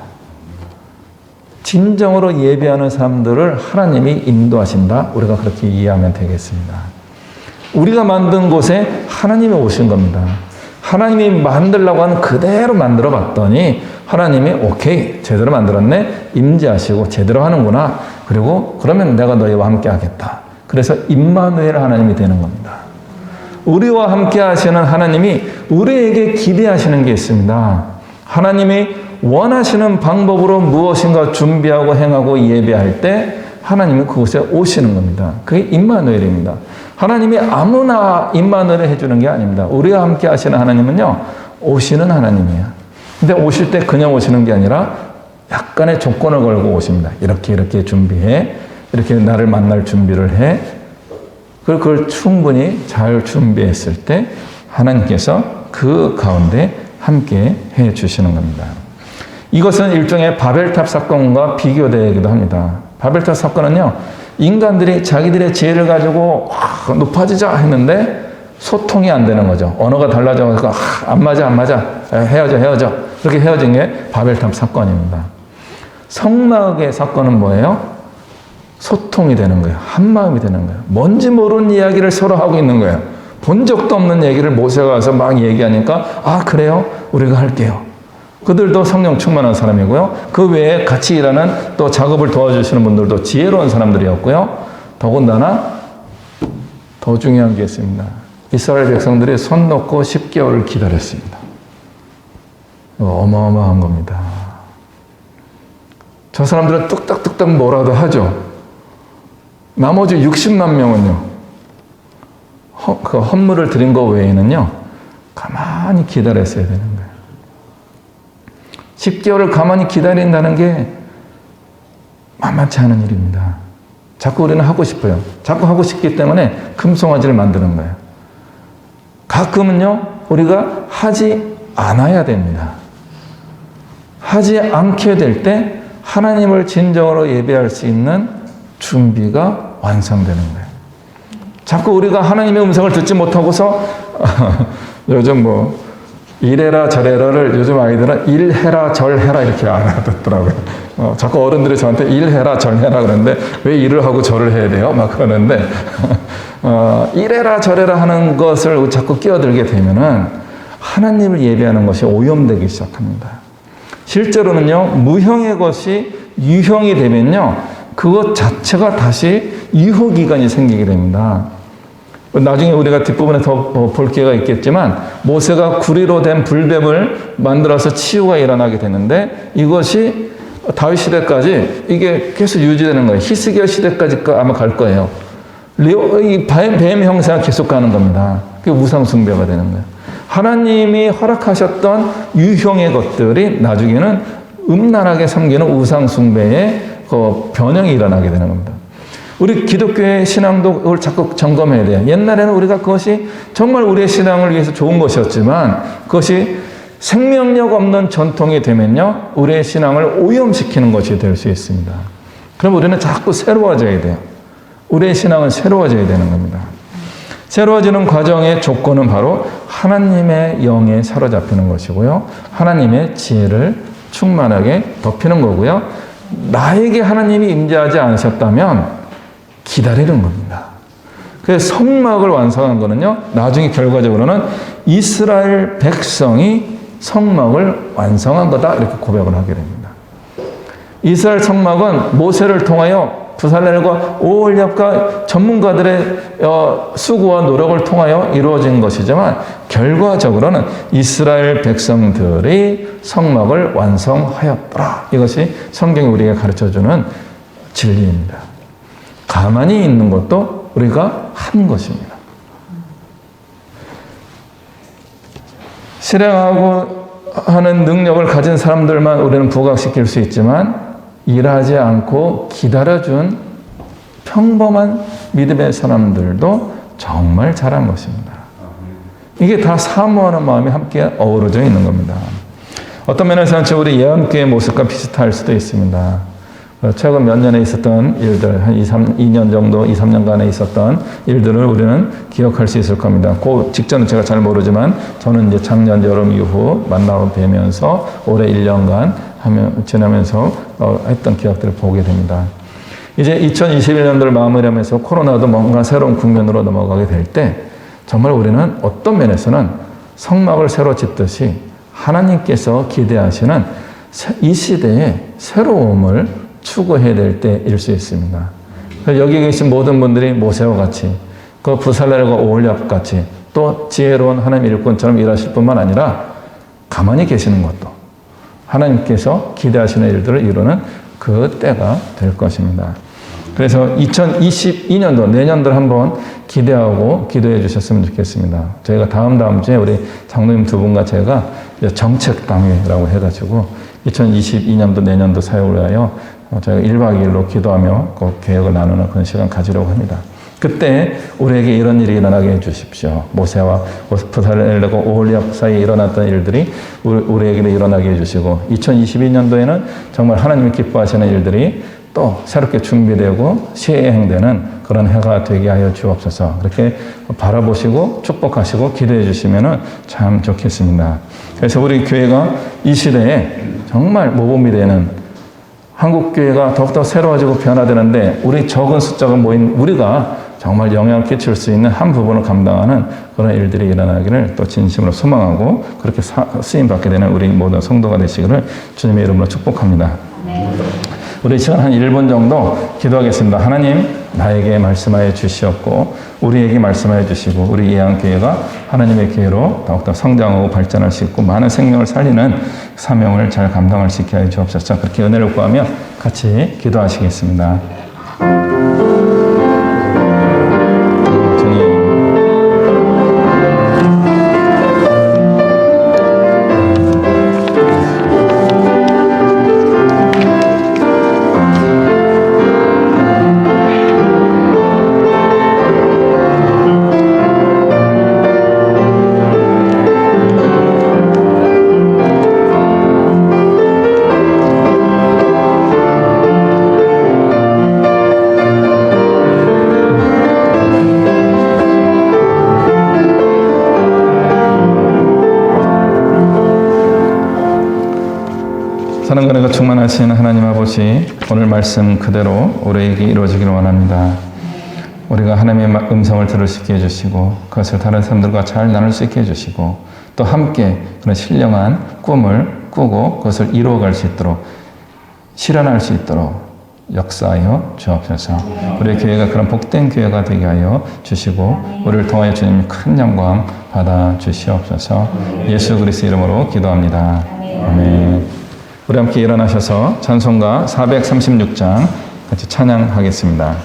진정으로 예배하는 사람들을 하나님이 인도하신다. 우리가 그렇게 이해하면 되겠습니다. 우리가 만든 곳에 하나님이 오신 겁니다. 하나님이 만들려고 하는 그대로 만들어 봤더니 하나님이 오케이, 제대로 만들었네. 임재하시고 제대로 하는구나. 그리고 그러면 내가 너희와 함께 하겠다. 그래서 임마누엘 하나님이 되는 겁니다. 우리와 함께 하시는 하나님이 우리에게 기대하시는 게 있습니다. 하나님이 원하시는 방법으로 무엇인가 준비하고 행하고 예배할 때 하나님이 그곳에 오시는 겁니다. 그게 임마누엘입니다. 하나님이 아무나 임마누엘을 해주는 게 아닙니다. 우리와 함께 하시는 하나님은요, 오시는 하나님이에요. 근데 오실 때 그냥 오시는 게 아니라 약간의 조건을 걸고 오십니다. 이렇게 준비해. 이렇게 나를 만날 준비를 해. 그리고 그걸 충분히 잘 준비했을 때 하나님께서 그 가운데 함께 해 주시는 겁니다. 이것은 일종의 바벨탑 사건과 비교되기도 합니다. 바벨탑 사건은요, 인간들이 자기들의 지혜를 가지고 높아지자 했는데 소통이 안 되는 거죠. 언어가 달라져서 안 맞아. 헤어져. 그렇게 헤어진 게 바벨탑 사건입니다. 성막의 사건은 뭐예요? 소통이 되는 거예요. 한마음이 되는 거예요. 뭔지 모르는 이야기를 서로 하고 있는 거예요. 본 적도 없는 얘기를 모세가 와서 막 얘기하니까 그래요? 우리가 할게요. 그들도 성령 충만한 사람이고요. 그 외에 같이 일하는 또 작업을 도와주시는 분들도 지혜로운 사람들이었고요. 더군다나 더 중요한 게 있습니다. 이스라엘 백성들이 손 놓고 10개월을 기다렸습니다. 어마어마한 겁니다. 저 사람들은 뚝딱뚝딱 뭐라도 하죠. 나머지 60만 명은요, 그 헌물을 드린 것 외에는요, 가만히 기다렸어야 되는 거예요. 10개월을 가만히 기다린다는 게 만만치 않은 일입니다. 자꾸 우리는 하고 싶어요. 자꾸 하고 싶기 때문에 금송아지를 만드는 거예요. 가끔은요, 우리가 하지 않아야 됩니다. 하지 않게 될 때 하나님을 진정으로 예배할 수 있는 준비가 완성되는 거예요. 자꾸 우리가 하나님의 음성을 듣지 못하고서 요즘 뭐 이래라 저래라를 요즘 아이들은 일해라 절해라 이렇게 알아듣더라고요. 자꾸 어른들이 저한테 일해라 절해라 그러는데 왜 일을 하고 절을 해야 돼요? 막 그러는데 이래라 저래라 하는 것을 자꾸 끼어들게 되면은 하나님을 예배하는 것이 오염되기 시작합니다. 실제로는요, 무형의 것이 유형이 되면요, 그것 자체가 다시 유효기간이 생기게 됩니다. 나중에 우리가 뒷부분에 더 볼 기회가 있겠지만 모세가 구리로 된 불뱀을 만들어서 치유가 일어나게 되는데 이것이 다윗 시대까지 이게 계속 유지되는 거예요. 히스기야 시대까지 아마 갈 거예요. 이 뱀 형상이 계속 가는 겁니다. 그게 우상 숭배가 되는 거예요. 하나님이 허락하셨던 유형의 것들이 나중에는 음란하게 섬기는 우상 숭배의 그 변형이 일어나게 되는 겁니다. 우리 기독교의 신앙도 그걸 자꾸 점검해야 돼요. 옛날에는 우리가 그것이 정말 우리의 신앙을 위해서 좋은 것이었지만 그것이 생명력 없는 전통이 되면요, 우리의 신앙을 오염시키는 것이 될 수 있습니다. 그럼 우리는 자꾸 새로워져야 돼요. 우리의 신앙은 새로워져야 되는 겁니다. 새로워지는 과정의 조건은 바로 하나님의 영에 사로잡히는 것이고요. 하나님의 지혜를 충만하게 덮이는 거고요. 나에게 하나님이 임재하지 않으셨다면 기다리는 겁니다. 그래서 성막을 완성한 거는요, 나중에 결과적으로는 이스라엘 백성이 성막을 완성한 거다 이렇게 고백을 하게 됩니다. 이스라엘 성막은 모세를 통하여 부살렐과 오홀яб과 전문가들의 수고와 노력을 통하여 이루어진 것이지만 결과적으로는 이스라엘 백성들이 성막을 완성하였더라. 이것이 성경이 우리에게 가르쳐주는 진리입니다. 가만히 있는 것도 우리가 한 것입니다. 실행하고 하는 능력을 가진 사람들만 우리는 부각시킬 수 있지만 일하지 않고 기다려준 평범한 믿음의 사람들도 정말 잘한 것입니다. 이게 다 사모하는 마음이 함께 어우러져 있는 겁니다. 어떤 면에서는 우리 예언교의 모습과 비슷할 수도 있습니다. 최근 몇 년에 있었던 일들, 한 2년 정도, 2, 3년간에 있었던 일들을 우리는 기억할 수 있을 겁니다. 그 직전은 제가 잘 모르지만 저는 이제 작년 여름 이후 만나고 뵈면서 올해 1년간 지나면서 했던 기억들을 보게 됩니다. 이제 2021년도를 마무리하면서 코로나도 뭔가 새로운 국면으로 넘어가게 될 때 정말 우리는 어떤 면에서는 성막을 새로 짓듯이 하나님께서 기대하시는 이 시대의 새로움을 추구해야 될 때일 수 있습니다. 여기 계신 모든 분들이 모세와 같이 그 부살렐과 오홀яб 같이 또 지혜로운 하나님 일꾼처럼 일하실 뿐만 아니라 가만히 계시는 것도 하나님께서 기대하시는 일들을 이루는 그 때가 될 것입니다. 그래서 2022년도 내년도를 한번 기대하고 기도해 주셨으면 좋겠습니다. 저희가 다음 주에 우리 장로님 두 분과 제가 정책 강의라고 해가지고 2022년도 내년도 사역을 위하여 저희가 1박 2일로 기도하며 그 계획을 나누는 그런 시간 가지려고 합니다. 그때 우리에게 이런 일이 일어나게 해주십시오. 모세와 부살렐과 오홀리압 사이에 일어났던 일들이 우리에게 일어나게 해주시고 2022년도에는 정말 하나님이 기뻐하시는 일들이 또 새롭게 준비되고 시행되는 그런 해가 되게 하여 주옵소서. 그렇게 바라보시고 축복하시고 기도해 주시면 참 좋겠습니다. 그래서 우리 교회가 이 시대에 정말 모범이 되는 한국 교회가 더욱더 새로워지고 변화되는데 우리 적은 숫자가 모인 우리가 정말 영향을 끼칠 수 있는 한 부분을 감당하는 그런 일들이 일어나기를 또 진심으로 소망하고 그렇게 쓰임받게 되는 우리 모든 성도가 되시기를 주님의 이름으로 축복합니다. 우리 시간 한 1분 정도 기도하겠습니다. 하나님, 나에게 말씀하여 주시옵고 우리에게 말씀하여 주시고 우리 예양교회가 하나님의 교회로 더욱더 성장하고 발전할 수 있고 많은 생명을 살리는 사명을 잘 감당할 수 있게 하여 주옵소서. 그렇게 은혜를 구하며 같이 기도하시겠습니다. 사랑과 은혜가 충만하신 하나님 아버지, 오늘 말씀 그대로 우리에게 이루어지기를 원합니다. 우리가 하나님의 음성을 들을 수 있게 해주시고 그것을 다른 사람들과 잘 나눌 수 있게 해주시고 또 함께 그런 신령한 꿈을 꾸고 그것을 이루어갈 수 있도록 실현할 수 있도록 역사하여 주옵소서. 우리의 교회가 그런 복된 교회가 되게 하여 주시고 우리를 통하여 주님 큰 영광 받아 주시옵소서. 예수 그리스도 이름으로 기도합니다. 아멘. 우리 함께 일어나셔서 찬송가 436장 같이 찬양하겠습니다.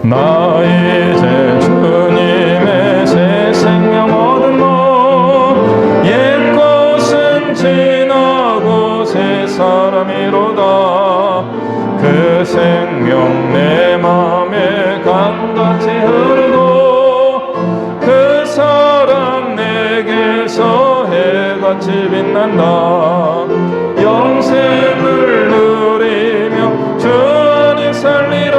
나 이제 주님의 새 생명 얻은 몸 옛 것은 지나고 새 사람이로다. 그 생명 내 맘에 강같이 흐르고 그 사랑 내게서 해같이 빛난다. 영생을 누리며 주 안에 살리라.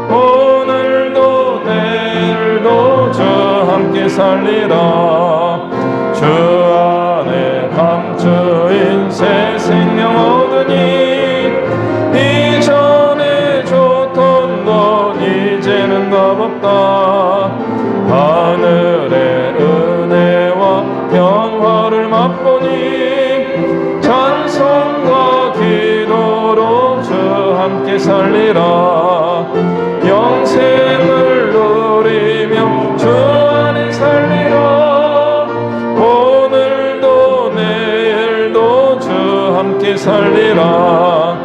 오늘도 내일도 주 함께 살리라. 주 안에 감추인 새 생명 얻으니 이전에 좋던 것 이제는 값없다. 하늘의 은혜와 평화를 맛보니 찬송과 기도로 주 함께 살리라. 영생을 누리며 주 안에 살리라. 오늘도 내일도 주 함께 살리라.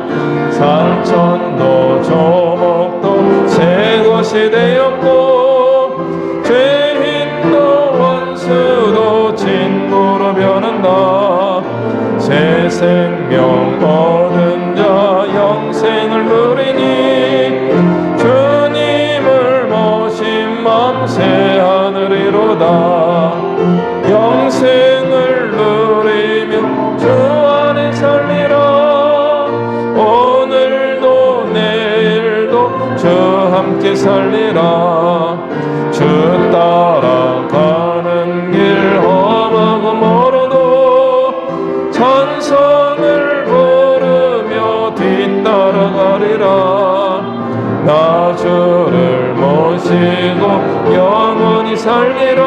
산천도 조목도 새 것이 되었고 죄인도 원수도 친구로 변한다. 새 생명 얻은 자 영생을 누리니 주님을 모신 맘 새 하늘이로다. 영생을 누리며 주 안에 살리라. 오늘도 내일도 주 함께 살리라. 주 따라가는 길 험하고 멀어도 찬송을 부르며 뒤따라가리라. 나 주를 모시고 영원히 살리라.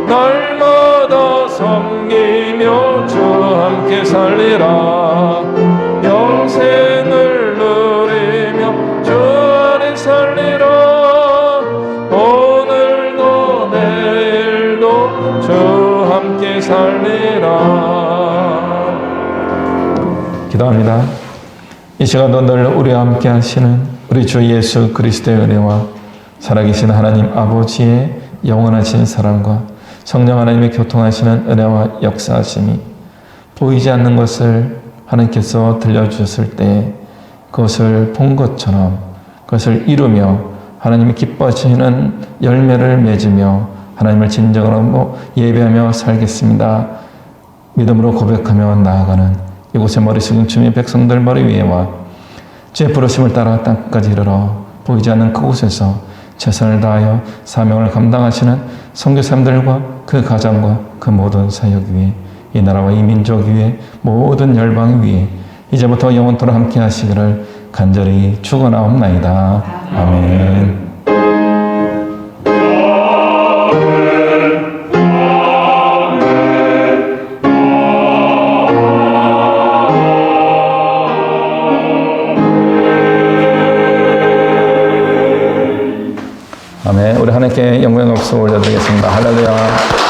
날마다 섬기며 주 함께 살리라. 영생을 누리며 주 안에 살리라. 오늘도 내일도 주 함께 살리라. 기도합니다. 이 시간도 늘 우리와 함께 하시는 우리 주 예수 그리스도의 은혜와 살아계신 하나님 아버지의 영원하신 사랑과 성령 하나님의 교통하시는 은혜와 역사하심이 보이지 않는 것을 하나님께서 들려주셨을 때 그것을 본 것처럼 그것을 이루며 하나님이 기뻐하시는 열매를 맺으며 하나님을 진정으로 예배하며 살겠습니다. 믿음으로 고백하며 나아가는 이곳에 머리 숙인 주님의 백성들 머리 위에와 주의 부르심을 따라 땅까지 이르러 보이지 않는 그곳에서 최선을 다하여 사명을 감당하시는 선교사님들과 그 가정과 그 모든 사역 위에 이 나라와 이 민족 위에 모든 열방 위에 이제부터 영원토록 함께 하시기를 간절히 축원하옵나이다. 아멘. 아멘. 우리 하나님께 영광의 박수 올려드리겠습니다. 할렐루야.